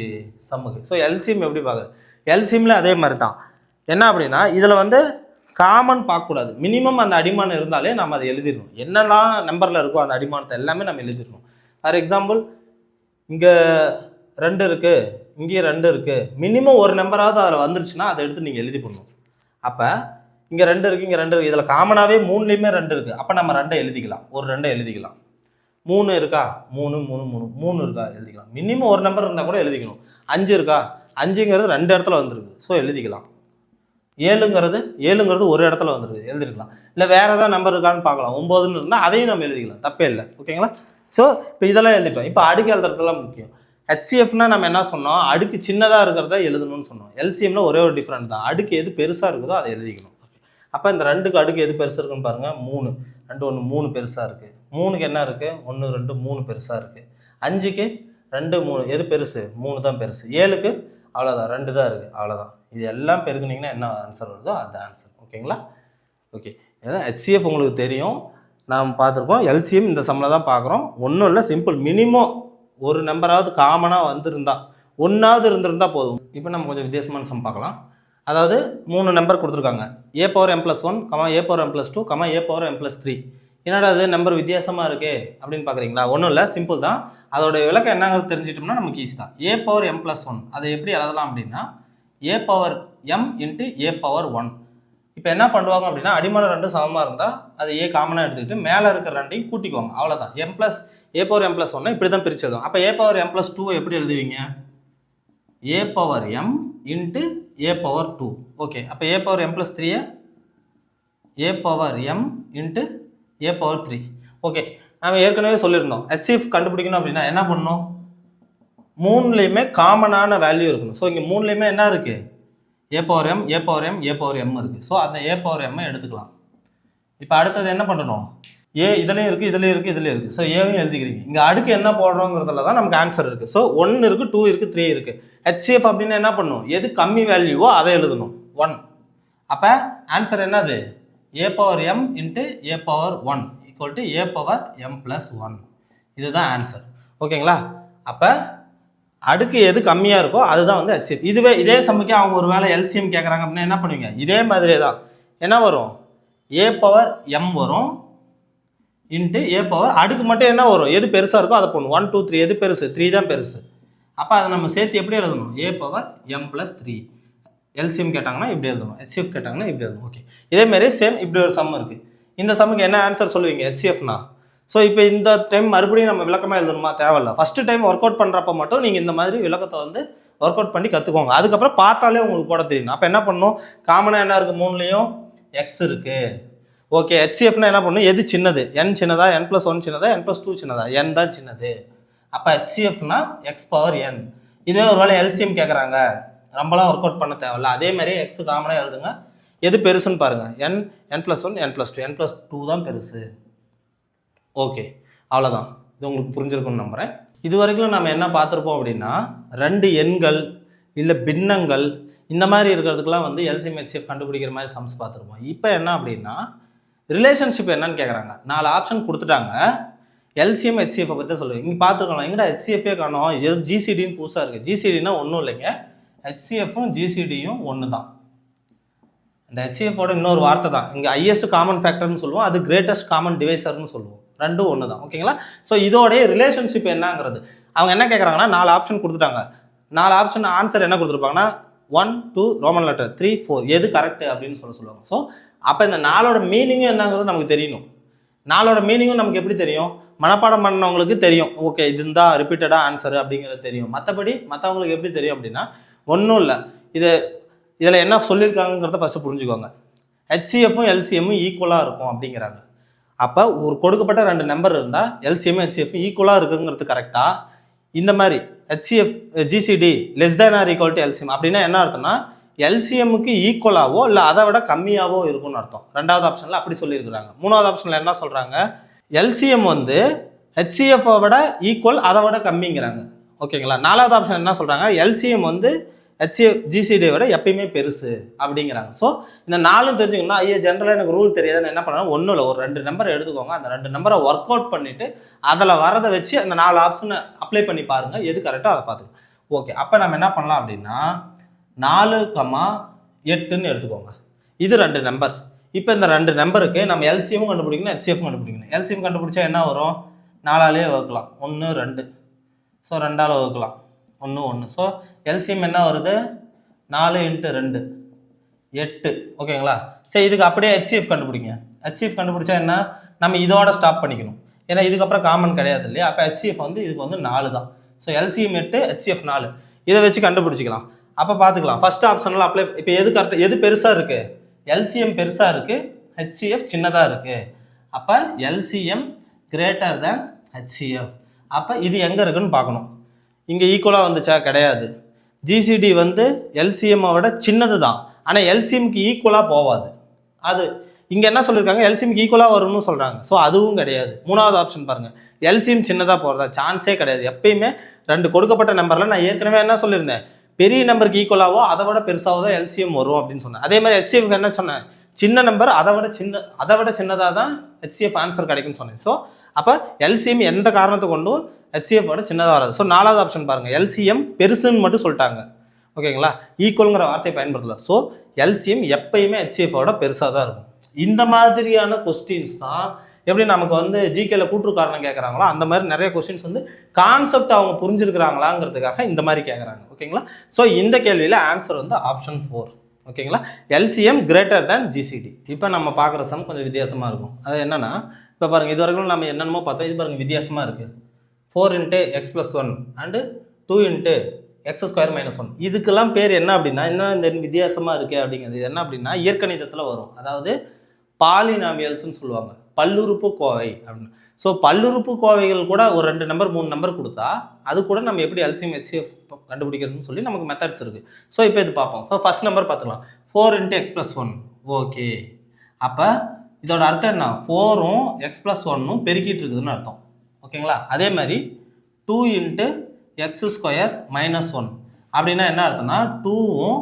சம்முக்கு. ஸோ எல்சிஎம் எப்படி பார்க்குறது, எல்சிஎம்ல அதே மாதிரி தான். என்ன அப்படின்னா இதில் வந்து காமன் பார்க்கக்கூடாது, மினிமம் அந்த அடிமானம் இருந்தாலே நம்ம அதை எழுதிடணும். என்னெல்லாம் நம்பரில் இருக்கோ அந்த அடிமானத்தை எல்லாமே நம்ம எழுதிடணும். ஃபார் எக்ஸாம்பிள் இங்கே 2 இருக்குது, இங்கேயும் 2 இருக்குது, மினிமம் ஒரு நம்பராவது அதில் வந்துருச்சுன்னா அதை எடுத்து நீங்கள் எழுதி பண்ணணும். அப்போ இங்கே 2 இருக்குது, இங்கே 2 இருக்குது. இதில் காமனாகவே 3லேயுமே 2 இருக்குது. அப்போ நம்ம 2 எழுதிக்கலாம், ஒரு 2 எழுதிக்கலாம். 3 இருக்கா, 3 3 3 3 இருக்கா எழுதிக்கலாம். மினிமம் ஒரு நம்பர் இருந்தால் கூட எழுதிக்கணும். 5 இருக்கா, 5ங்கிறது 2 இடத்துல வந்துருக்கு, ஸோ எழுதிக்கலாம். 7ங்கிறது ஒரு இடத்துல வந்துருக்கு, எழுதிருக்கலாம். இல்லை வேறு ஏதாவது நம்பர் இருக்கான்னு பார்க்கலாம். 9ன்னு இருந்தால் அதையும் நம்ம எழுதிக்கலாம், தப்பே இல்லை. ஓகேங்களா? ஸோ இப்போ இதெல்லாம் எழுதிட்டோம். இப்போ அடுக்கு எழுதுறதுலாம் முக்கியம். ஹெச்சிஎஃப்னா நம்ம என்ன சொன்னோம், அடுக்கு சின்னதாக இருக்கிறத எழுதணும்னு சொன்னோம். எல்சிஎம்ல ஒரே ஒரு டிஃப்ரெண்ட் தான், அடுக்கு எது பெருசாக இருக்குதோ அதை எழுதிக்கணும். அப்போ இந்த 2க்கு அடுக்கு எது பெருசாக இருக்குன்னு பாருங்கள். 3 2 1 3 பெருசாக இருக்குது. 3க்கு என்ன இருக்குது, 1 2 3 பெருசாக இருக்குது. 5க்கு 2 3 எது பெருசு, 3 தான் பெருசு. 7க்கு அவ்வளோதான், 2 தான் இருக்குது, அவ்வளோதான். இது எல்லாம் பெருக்குனிங்கன்னா என்ன ஆன்சர் வருதோ அதுதான் ஆன்சர். ஓகேங்களா? ஓகே, ஏதாவது ஹெச்சிஎஃப் உங்களுக்கு தெரியும், நாம் பார்த்துருக்கோம். எல்சிஎம் இந்த சம்மில் தான் பார்க்குறோம். ஒன்றும் இல்லை, சிம்பிள். மினிமம் ஒரு நம்பராவது காமனாக வந்துருந்தா, ஒன்றாவது இருந்திருந்தால் போதும். இப்போ நம்ம கொஞ்சம் வித்தியாசமான சம் பார்க்கலாம். அதாவது 3 நம்பர் கொடுத்துருக்காங்க. a power m+1, a power m+2, a power m+3. என்னடா அது நம்பர் வித்தியாசமாக இருக்கே அப்படின்னு பார்க்குறீங்களா? ஒன்றும் இல்லை, சிம்பிள் தான். அதோட விளக்கம் என்னங்கிறது தெரிஞ்சிட்டோம்னா நமக்கு ஈஸி தான். a பவர் m+1 அதை எப்படி எழுதலாம் அப்படின்னா a power m into a power 1. இப்போ என்ன பண்ணுவாங்க அப்படின்னா, அடிமான 2 சமமாக இருந்தால் அது a காமனாக எடுத்துக்கிட்டு மேலே இருக்கிற 2ஐயும் கூட்டிக்குவாங்க, அவ்வளோதான். a பவர் m+1 இப்படி தான் பிரித்து எழுதும். அப்போ a பவர் m+2 எப்படி எழுதுவீங்க, a power m into a power 2. Okay, அப்போ a power m+3 a power m into a power 3. Okay, நம்ம ஏற்கனவே சொல்லியிருந்தோம், HCF கண்டுபிடிக்கணும் அப்படின்னா என்ன பண்ணணும், 3லேயுமே காமனான வேல்யூ இருக்கணும். ஸோ இங்கே 3லேயுமே என்ன இருக்குது, a power m a power m a power m இருக்குது. ஸோ அந்த a பவர் m எடுத்துக்கலாம். இப்போ அடுத்தது என்ன பண்ணணும், ஏ இதுலேயும் இருக்குது, இதுலேயும் இருக்குது, இதுலேயும் இருக்குது. ஸோ ஏவையும் எழுதிக்கிறீங்க. இங்கே அடுக்கு என்ன போடுறோங்கிறதுல தான் நமக்கு ஆன்சர் இருக்குது. ஸோ 1 இருக்குது, 2 இருக்குது, 3 இருக்குது. HCF அப்படின்னா என்ன பண்ணணும், எது கம்மி வேல்யூவோ அதை எழுதணும், 1. அப்போ ஆன்சர் என்னது, a power m into a power 1 equal to a power m+1. இதுதான் ஆன்சர். ஓகேங்களா? அப்போ அடுக்கு எது கம்மியாக இருக்கோ அதுதான் வந்து HCF. இதே சம்முக்கு அவங்க ஒரு வேளை LCM கேட்குறாங்க அப்படின்னா என்ன பண்ணுவீங்க, இதே மாதிரியே தான். என்ன வரும், a பவர் m வரும் இன்ட்டு a பவர் அடுக்கு மட்டும் என்ன வரும், எது பெருசாக இருக்கோ அதை போடணும். 1 2 3 எது பெருசு, 3 தான் பெருசு. அப்போ அதை நம்ம சேர்த்து எப்படி எழுதணும், a பவர் m+3. LCM கேட்டாங்கன்னா இப்படி எழுதணும், HCF கேட்டாங்கன்னா இப்படி எழுதணும். ஓகே, இதேமாரி சேம் இப்படி ஒரு சம் இருக்குது. இந்த சம்முக்கு என்ன ஆன்சர் சொல்லுவீங்க, HCFனா. ஸோ இப்போ இந்த டைம் மறுபடியும் நம்ம விளக்கமாக எழுதணுமா, தேவையில்ல. ஃபஸ்ட்டு டைம் ஒர்க் அவுட் பண்ணுறப்ப மட்டும் நீங்கள் இந்த மாதிரி விளக்கத்தை வந்து ஒர்க் அவுட் பண்ணி கற்றுக்கோங்க. அதுக்கப்புறம் பார்த்தாலே உங்களுக்கு போட தெரியும். அப்போ என்ன பண்ணணும், காமனாக என்ன இருக்குது, 3லேயும் x இருக்குது. ஓகே, HCFனா என்ன பண்ணணும், எது சின்னது, n சின்னதா, n+1 சின்னதா, n+2 சின்னதா, n தான் சின்னது. அப்போ HCFனா x பவர் n. இதே ஒரு வேளை LCM கேட்குறாங்க, நம்மளாம் ஒர்க் அவுட் பண்ண தேவையில்ல. அதே மாதிரி x காமனாக எழுதுங்க, எது பெருசுன்னு பாருங்கள், n+1 n+2 n+2 தான் பெருசு. ஓகே, அவ்வளோதான். இது உங்களுக்கு புரிஞ்சிருக்கும்னு நம்புகிறேன். இது வரைக்கும் நம்ம என்ன பார்த்துருப்போம் அப்படின்னா, 2 எண்கள் இல்லை பின்னங்கள் இந்த மாதிரி இருக்கிறதுக்கெலாம் வந்து LCM HCF கண்டுபிடிக்கிற மாதிரி சம்ஸ் பார்த்துருப்போம். இப்போ என்ன அப்படின்னா, ரிலேஷன்ஷிப் என்னன்னு கேட்குறாங்க. 4 ஆப்ஷன் கொடுத்துட்டாங்க. LCM HCF பற்றி சொல்லுங்கள். இங்கே பார்த்துருக்கலாம், எங்கடா HCFே காணோம், எது GCDன்னு புதுசாக இருக்குது. GCDனா ஒன்றும் இல்லைங்க, HCFும் GCDயும் ஒன்று தான். இந்த HCFோட இன்னொரு வார்த்தை தான், இங்கே ஹையஸ்ட் காமன் ஃபேக்டர்னு சொல்லுவோம், அது கிரேட்டஸ்ட் காமன் டிவைசர்னு சொல்லுவோம். ரெண்டும் ஒன்று தான். ஓகேங்களா? ஸோ இதோடைய ரிலேஷன்ஷிப் என்னங்கிறது அவங்க என்ன கேட்குறாங்கன்னா, 4 ஆப்ஷன் கொடுத்துட்டாங்க. 4 ஆப்ஷன் ஆன்சர் என்ன கொடுத்துருப்பாங்கன்னா 1 2 ரோமன் லெட்டர் 3 4 எது கரெக்ட் அப்படின்னு சொல்லுவாங்க. ஸோ அப்போ இந்த 4ஓட மீனிங்கும் என்னங்கிறது நமக்கு தெரியணும். 4ஓட மீனிங்கும் நமக்கு எப்படி தெரியும், மனப்பாடம் பண்ணவங்களுக்கு தெரியும். ஓகே, இதுதான் ரிப்பீட்டடாக ஆன்சர் அப்படிங்கிறது தெரியும். மற்றவங்களுக்கு எப்படி தெரியும் அப்படின்னா, ஒன்றும் இல்லை, இதில் என்ன சொல்லியிருக்காங்கிறத ஃபஸ்ட்டு புரிஞ்சுக்கோங்க. HCFும் LCMும் ஈக்குவலாக இருக்கும் அப்படிங்கிறாங்க. அப்போ ஒரு கொடுக்கப்பட்ட 2 நம்பர் இருந்தால் LCM HCF ஈக்குவலாக இருக்குங்கிறது கரெக்டாக. இந்த மாதிரி HCF GCD less than or equal to LCM அப்படின்னா என்ன அர்த்தம்னா, LCMக்கு ஈக்குவலாகவோ இல்லை அதை விட கம்மியாகவோ இருக்கும்னு அர்த்தம். 2வது ஆப்ஷனில் அப்படி சொல்லியிருக்கிறாங்க. 3வது ஆப்ஷனில் என்ன சொல்கிறாங்க, LCM வந்து HCFை விட ஈக்குவல், அதை விட கம்மிங்கிறாங்க. ஓகேங்களா? 4வது ஆப்ஷன் என்ன சொல்கிறாங்க, LCM வந்து HCF GCD விட எப்பயுமே பெருசு அப்படிங்கிறாங்க. ஸோ இந்த 4ம் தெரிஞ்சுக்கணும்னா, ஜென்ரலாக எனக்கு ரூல் தெரியாதுன்னு என்ன பண்ணணும், ஒன்றும் இல்லை, ஒரு 2 நம்பரை எடுத்துக்கோங்க. அந்த 2 நம்பரை ஒர்க் அவுட் பண்ணிவிட்டு அதில் வரதை வச்சு அந்த 4 ஆப்ஷனை அப்ளை பண்ணி பாருங்கள், எது கரெக்டோ அதை பார்த்துக்கோங்க. ஓகே, அப்போ நம்ம என்ன பண்ணலாம் அப்படின்னா 4,8ன்னு எடுத்துக்கோங்க. இது 2 நம்பர். இப்போ இந்த 2 நம்பருக்கு நம்ம LCMும் கண்டுபிடிக்கணும், HCFும் கண்டுபிடிக்கணும். LCM கண்டுபிடிச்சா என்ன வரும், 4ஆலே வகுக்கலாம், 1 2. ஸோ 2ஆல் வகுக்கலாம், 1 1. ஸோ LCM என்ன வருது, 4 × 2 8 ஓகேங்களா. சரி இதுக்கு அப்படியே HCF கண்டுபிடிங்க. HCF கண்டுபிடிச்சா என்ன, நம்ம இதோட ஸ்டாப் பண்ணிக்கணும், ஏன்னா இதுக்கப்புறம் காமன் கிடையாது இல்லையா. அப்போ HCF வந்து இதுக்கு வந்து 4 தான். ஸோ LCM 8 HCF 4 இதை வச்சு கண்டுபிடிச்சிக்கலாம். அப்போ பார்த்துக்கலாம் ஃபர்ஸ்ட் ஆப்ஷனில் அப்ளை. இப்போ எது கரெக்டாக, எது பெருசாக இருக்குது, LCM பெருசாக இருக்குது, HCF சின்னதாக இருக்குது. அப்போ LCM கிரேட்டர் தேன் HCF. அப்போ இது எங்கே இருக்குன்னு பார்க்கணும். இங்கே ஈக்குவலாக வந்துச்சா, கிடையாது. GCD வந்து LCM விட சின்னது தான், ஆனால் LCMக்கு ஈக்குவலாக போகாது. அது இங்கே என்ன சொல்லியிருக்காங்க, LCMக்கு ஈக்குவலாக வரும்னு சொல்கிறாங்க. ஸோ அதுவும் கிடையாது. மூணாவது ஆப்ஷன் பாருங்கள், LCM சின்னதாக போகிறதா சான்ஸே கிடையாது. எப்பயுமே ரெண்டு கொடுக்கப்பட்ட நம்பரில் நான் ஏற்கனவே என்ன சொல்லியிருந்தேன், பெரிய நம்பருக்கு ஈக்குவலாகவோ அதை விட பெருசாக தான் LCM வரும் அப்படின்னு சொன்னேன். அதே மாதிரி HCFக்கு என்ன சொன்னேன், சின்ன நம்பர் அதை விட சின்னதாக தான் HCF ஆன்சர் கிடைக்கும்னு சொன்னேன். ஸோ அப்போ LCM எந்த காரணத்தை கொண்டும் HCF விட சின்னதாக வராது. ஸோ நாலாவது ஆப்ஷன் பாருங்கள், LCM பெருசுன்னு மட்டும் சொல்லிட்டாங்க ஓகேங்களா, ஈக்குவலுங்கிற வார்த்தையை பயன்படுத்தல. ஸோ LCM எப்பயுமே HCF விட பெருசாக தான் இருக்கும். இந்த மாதிரியான கொஸ்டின்ஸ் தான் எப்படி நமக்கு வந்து ஜிகேல கூற்று காரணம் கேட்குறாங்களோ அந்த மாதிரி நிறைய கொஸ்டின்ஸ் வந்து கான்செப்ட் அவங்க புரிஞ்சிருக்கிறாங்களாங்கிறதுக்காக இந்த மாதிரி கேட்குறாங்க ஓகேங்களா. ஸோ இந்த கேள்வியில் ஆன்சர் வந்து ஆப்ஷன் 4 ஓகேங்களா, LCM கிரேட்டர் தேன் GCD. இப்போ நம்ம பார்க்குற சம் கொஞ்சம் வித்தியாசமாக இருக்கும். அது என்னன்னா, இப்போ பாருங்கள், இது வரைக்கும் நம்ம என்னென்னமோ பார்த்தோம், இது பாருங்கள் வித்தியாசமாக இருக்குது. 4 × x + 1 அண்டு 2 × x² - 1. இதுக்கெல்லாம் பேர் என்ன அப்படின்னா, என்ன இந்த வித்தியாசமாக இருக்குது அப்படிங்கிறது என்ன அப்படின்னா இயற்கணிதத்தில் வரும். அதாவது பாலினாமியல்ஸ்ன்னு சொல்லுவாங்க, பல்லுறுப்பு கோவை அப்படின்னு. ஸோ பல்லுறுப்பு கோவைகள் கூட ஒரு 2 நம்பர் 3 நம்பர் கொடுத்தா அது கூட நம்ம எப்படி LCM HCF கண்டுபிடிக்கிறதுன்னு சொல்லி நமக்கு மெத்தட்ஸ் இருக்குது. ஸோ இப்போ இது பார்ப்போம். ஸோ ஃபர்ஸ்ட் நம்பர் பார்த்துக்கலாம், 4 × x + 1. ஓகே, அப்போ இதோட அர்த்தம் என்ன, 4ம் x + 1ம் பெருக்கிட்டு இருக்குதுன்னு அர்த்தம் ஓகேங்களா. அதே மாதிரி 2 × x² - 1 அப்படின்னா என்ன அர்த்தம்னா 2ம்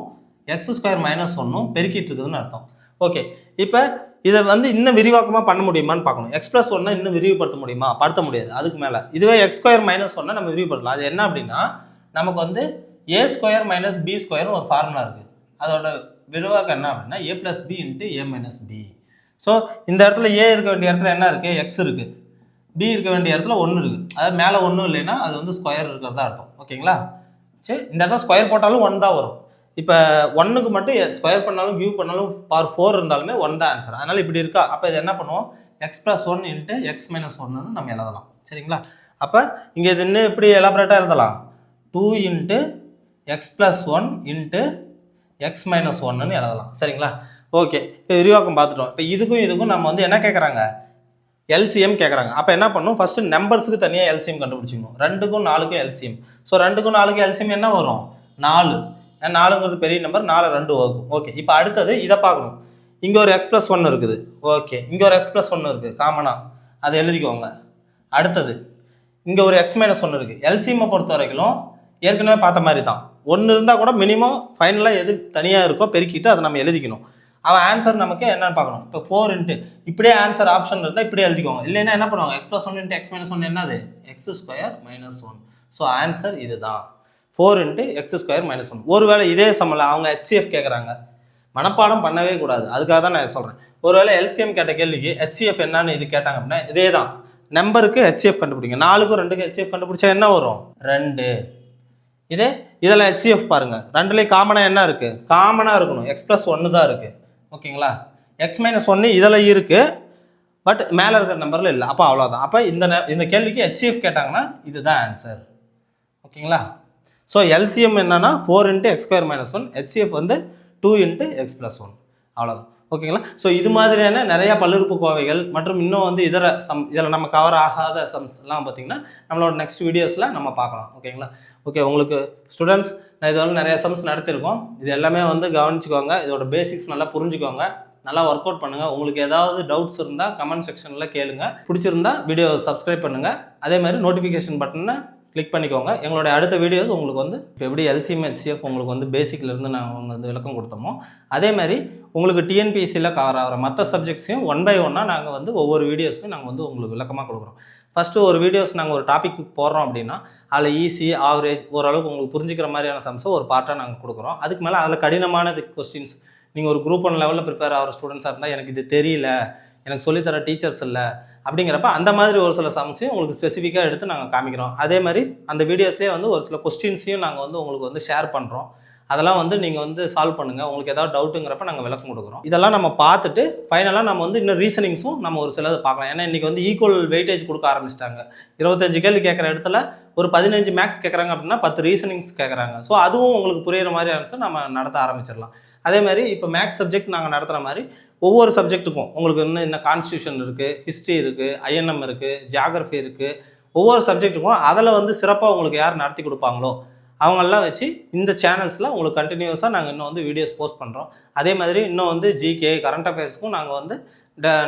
x² - 1ம் பெருக்கிட்டு இருக்குதுன்னு அர்த்தம். ஓகே, இப்போ இதை வந்து இன்னும் விரிவாக்கமாக பண்ண முடியுமான்னு பார்க்கணும். x + 1 இன்னும் விரிவுபடுத்த முடியுமா, படுத்த முடியாது. அதுக்கு மேலே இதுவே x² - 1 நம்ம விரிவுபடுத்தலாம். அது என்ன அப்படின்னா நமக்கு வந்து a² - b² ஒரு ஃபார்முலா இருக்குது. அதோட விரிவாக்கம் என்ன அப்படின்னா a + b × a - b. So இந்த இடத்துல a இருக்க வேண்டிய இடத்துல என்ன இருக்குது, x இருக்குது. b இருக்க வேண்டிய இடத்துல 1 இருக்குது. அதாவது மேலே 1 இல்லைன்னா அது வந்து ஸ்கொயர் இருக்கிறதா அர்த்தம் ஓகேங்களா. சரி, இந்த இடத்துல ஸ்கொயர் போட்டாலும் 1 தான் வரும். இப்போ 1க்கு மட்டும் ஸ்கொயர் பண்ணாலும் கியூப் பண்ணாலும் பவர் 4 இருந்தாலுமே 1 தான் ஆன்சர். அதனால் இப்படி இருக்கா. அப்போ இது என்ன பண்ணுவோம், x + 1 × x - 1ன்னு நம்ம எழுதலாம் சரிங்களா. அப்போ இங்கே இது இன்னும் இப்படி எலாபரேட்டாக எழுதலாம், 2 × x + 1 × x - 1ன்னு எழுதலாம் சரிங்களா. ஓகே, இப்போ விரிவாக்கம் பார்த்துட்டோம். இப்போ இதுக்கும் நம்ம வந்து என்ன கேட்குறாங்க, LCM கேட்குறாங்க. அப்போ என்ன பண்ணணும், ஃபஸ்ட்டு நம்பர்ஸுக்கு தனியாக LCM கண்டுபிடிச்சிக்கணும். 2க்கும் 4க்கும் LCM. ஸோ 2க்கும் 4க்கும் LCM என்ன வரும், 4. 4ங்கிறது பெரிய நம்பர், 4 2 வரும். ஓகே, இப்போ அடுத்தது இதை பார்க்கணும். இங்கே ஒரு x + 1 இருக்குது. ஓகே, இங்கே ஒரு x + 1 இருக்குது காமனாக, அதை எழுதிக்கோங்க. அடுத்தது இங்கே ஒரு x - 1 இருக்குது. LCM பொறுத்த வரைக்கும் ஏற்கனவே பார்த்த மாதிரி தான், 1 இருந்தால் கூட மினிமம் ஃபைனலாக எது தனியாக இருக்கோ பெருக்கிட்டு அதை நம்ம எழுதிக்கணும். அவன் ஆன்சர் நமக்கு என்னன்னு பார்க்கணும். இப்போ 4 × இப்படியே ஆன்சர் ஆப்ஷன் இருந்தால் இப்படியே எழுதிக்கோங்க. இல்லைன்னா என்ன பண்ணுவாங்க, x + 1 × x - 1 என்னது, x² - 1. ஸோ ஆன்சர் இதுதான், 4 × x² - 1. ஒருவேளை இதே சமல அவங்க HCF கேட்குறாங்க, மனப்பாடம் பண்ணவே கூடாது, அதுக்காக தான் நான் சொல்கிறேன். ஒருவேளை LCM கேட்ட கேள்விக்கு HCF என்னன்னு இது கேட்டாங்க அப்படின்னா இதே தான், நம்பருக்கு HCF கண்டுபிடிங்க. 4க்கும் 2க்கும் HCF கண்டுபிடிச்சா என்ன வரும், 2. இதில் HCF பாருங்க, 2லேயும் காமனாக என்ன இருக்குது, காமனாக இருக்கணும், x + 1 தான் இருக்குது ஓகேங்களா. x - 1 இதில் இருக்குது, பட் மேலே இருக்கிற நம்பரில் இல்லை. அப்போ அவ்வளோதான். அப்போ இந்த கேள்விக்கு HCF கேட்டாங்கன்னா இதுதான் ஆன்சர் ஓகேங்களா. ஸோ LCM என்னன்னா 4 × x² - 1, HCF வந்து 2 × x + 1 அவ்வளோதான் ஓகேங்களா. ஸோ இது மாதிரியான நிறையா பல்லுறுப்புக்கோவைகள் மற்றும் இன்னும் வந்து இதர இதில் நம்ம கவர் ஆகாத சம்ஸ்லாம் பார்த்திங்கன்னா நம்மளோட நெக்ஸ்ட் வீடியோஸில் நம்ம பார்க்கலாம் ஓகேங்களா. ஓகே, உங்களுக்கு ஸ்டூடெண்ட்ஸ் நான் இதோட நிறைய சம்ஸ் நடத்திருக்கோம். இது எல்லாமே வந்து கவனிச்சுக்கோங்க, இதோட பேசிக்ஸ் நல்லா புரிஞ்சுக்கோங்க, நல்லா ஒர்க் அவுட் பண்ணுங்கள். உங்களுக்கு ஏதாவது டவுட்ஸ் இருந்தால் கமெண்ட் செக்ஷனில் கேளுங்க. பிடிச்சிருந்தா வீடியோ சப்ஸ்கிரைப் பண்ணுங்கள். அதே மாதிரி நோட்டிஃபிகேஷன் பட்டனை கிளிக் பண்ணிக்கோங்க. எங்களுடைய அடுத்த வீடியோஸ் உங்களுக்கு வந்து இப்போ எப்படி LCM HCF உங்களுக்கு வந்து பேசிக்லேருந்து நாங்கள் வந்து விளக்கம் கொடுத்தோமோ அதே மாதிரி உங்களுக்கு TNPSCயில் கவர் ஆகிற மற்ற சப்ஜெக்ட்ஸையும் 1 by 1 நாங்கள் வந்து ஒவ்வொரு வீடியோஸுமே நாங்கள் வந்து உங்களுக்கு விளக்கமாக கொடுக்குறோம். ஃபஸ்ட்டு ஒரு வீடியோஸ் நாங்கள் ஒரு டாபிக்கு போடுறோம் அப்படின்னா அதில் ஈஸி ஆவரேஜ் ஓரளவுக்கு உங்களுக்கு புரிஞ்சிக்கிற மாதிரியான சம்ஸை ஒரு பார்ட்டாக நாங்கள் கொடுக்குறோம். அதுக்கு மேலே அதில் கடினமான கொஸ்டின்ஸ், நீங்கள் ஒரு குரூப் 1 லெவலில் ப்ரிப்பேர் ஆகிற ஸ்டூடெண்ட்ஸாக இருந்தால் எனக்கு இது தெரியல, எனக்கு சொல்லித்தர டீச்சர்ஸ் இல்லை அப்படிங்கிறப்ப அந்த மாதிரி ஒரு சில சம்ஸையும் உங்களுக்கு ஸ்பெசிஃபிக்காக எடுத்து நாங்கள் காமிக்கிறோம். அதே மாதிரி அந்த வீடியோஸ்லேயே வந்து ஒரு சில கொஸ்டின்ஸையும் நாங்கள் வந்து உங்களுக்கு வந்து ஷேர் பண்ணுறோம். அதெல்லாம் வந்து நீங்கள் வந்து சால்வ் பண்ணுங்கள், உங்களுக்கு ஏதாவது டவுட்டுங்கிறப்ப நாங்கள் விளக்கம் கொடுக்குறோம். இதெல்லாம் நம்ம பார்த்துட்டு ஃபைனலாக நம்ம வந்து இன்னும் ரீசனிங்ஸும் நம்ம ஒரு சிலது பார்க்கலாம். ஏன்னா இன்றைக்கி வந்து ஈக்குவல் வெயிட்டேஜ் கொடுக்க ஆரம்பிச்சிட்டாங்க. 25 கேள்வி கேட்குற இடத்துல ஒரு 15 மேக்ஸ் கேட்குறாங்க அப்படின்னா 10 ரீசனிங்ஸ் கேட்குறாங்க. ஸோ அதுவும் உங்களுக்கு புரியுற மாதிரி ஆன்சர் நம்ம நடத்த ஆரம்பிச்சிடலாம். அதே மாதிரி இப்போ மேக்ஸ் சப்ஜெக்ட் நாங்கள் நடத்துகிற மாதிரி ஒவ்வொரு சப்ஜெக்ட்டுக்கும் உங்களுக்கு இன்னும் கான்ஸ்டியூஷன் இருக்குது, ஹிஸ்ட்ரி இருக்குது, ஐஎன்எம் இருக்குது, ஜியாகிரஃபி இருக்குது. ஒவ்வொரு சப்ஜெக்ட்டுக்கும் அதில் வந்து சிறப்பாக உங்களுக்கு யார் நடத்தி கொடுப்பாங்களோ அவங்களெல்லாம் வச்சு இந்த சேனல்ஸில் உங்களுக்கு கண்டினியூஸாக நாங்கள் இன்னும் வந்து வீடியோஸ் போஸ்ட் பண்ணுறோம். அதே மாதிரி இன்னும் வந்து ஜிகே கரண்ட் அஃபேர்ஸ்க்கும் நாங்கள் வந்து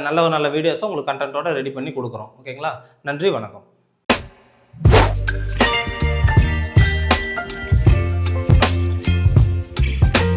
நல்ல நல்ல வீடியோஸை உங்களுக்கு கண்டென்ட்டோட ரெடி பண்ணி கொடுக்குறோம். ஓகேங்களா? நன்றி, வணக்கம்.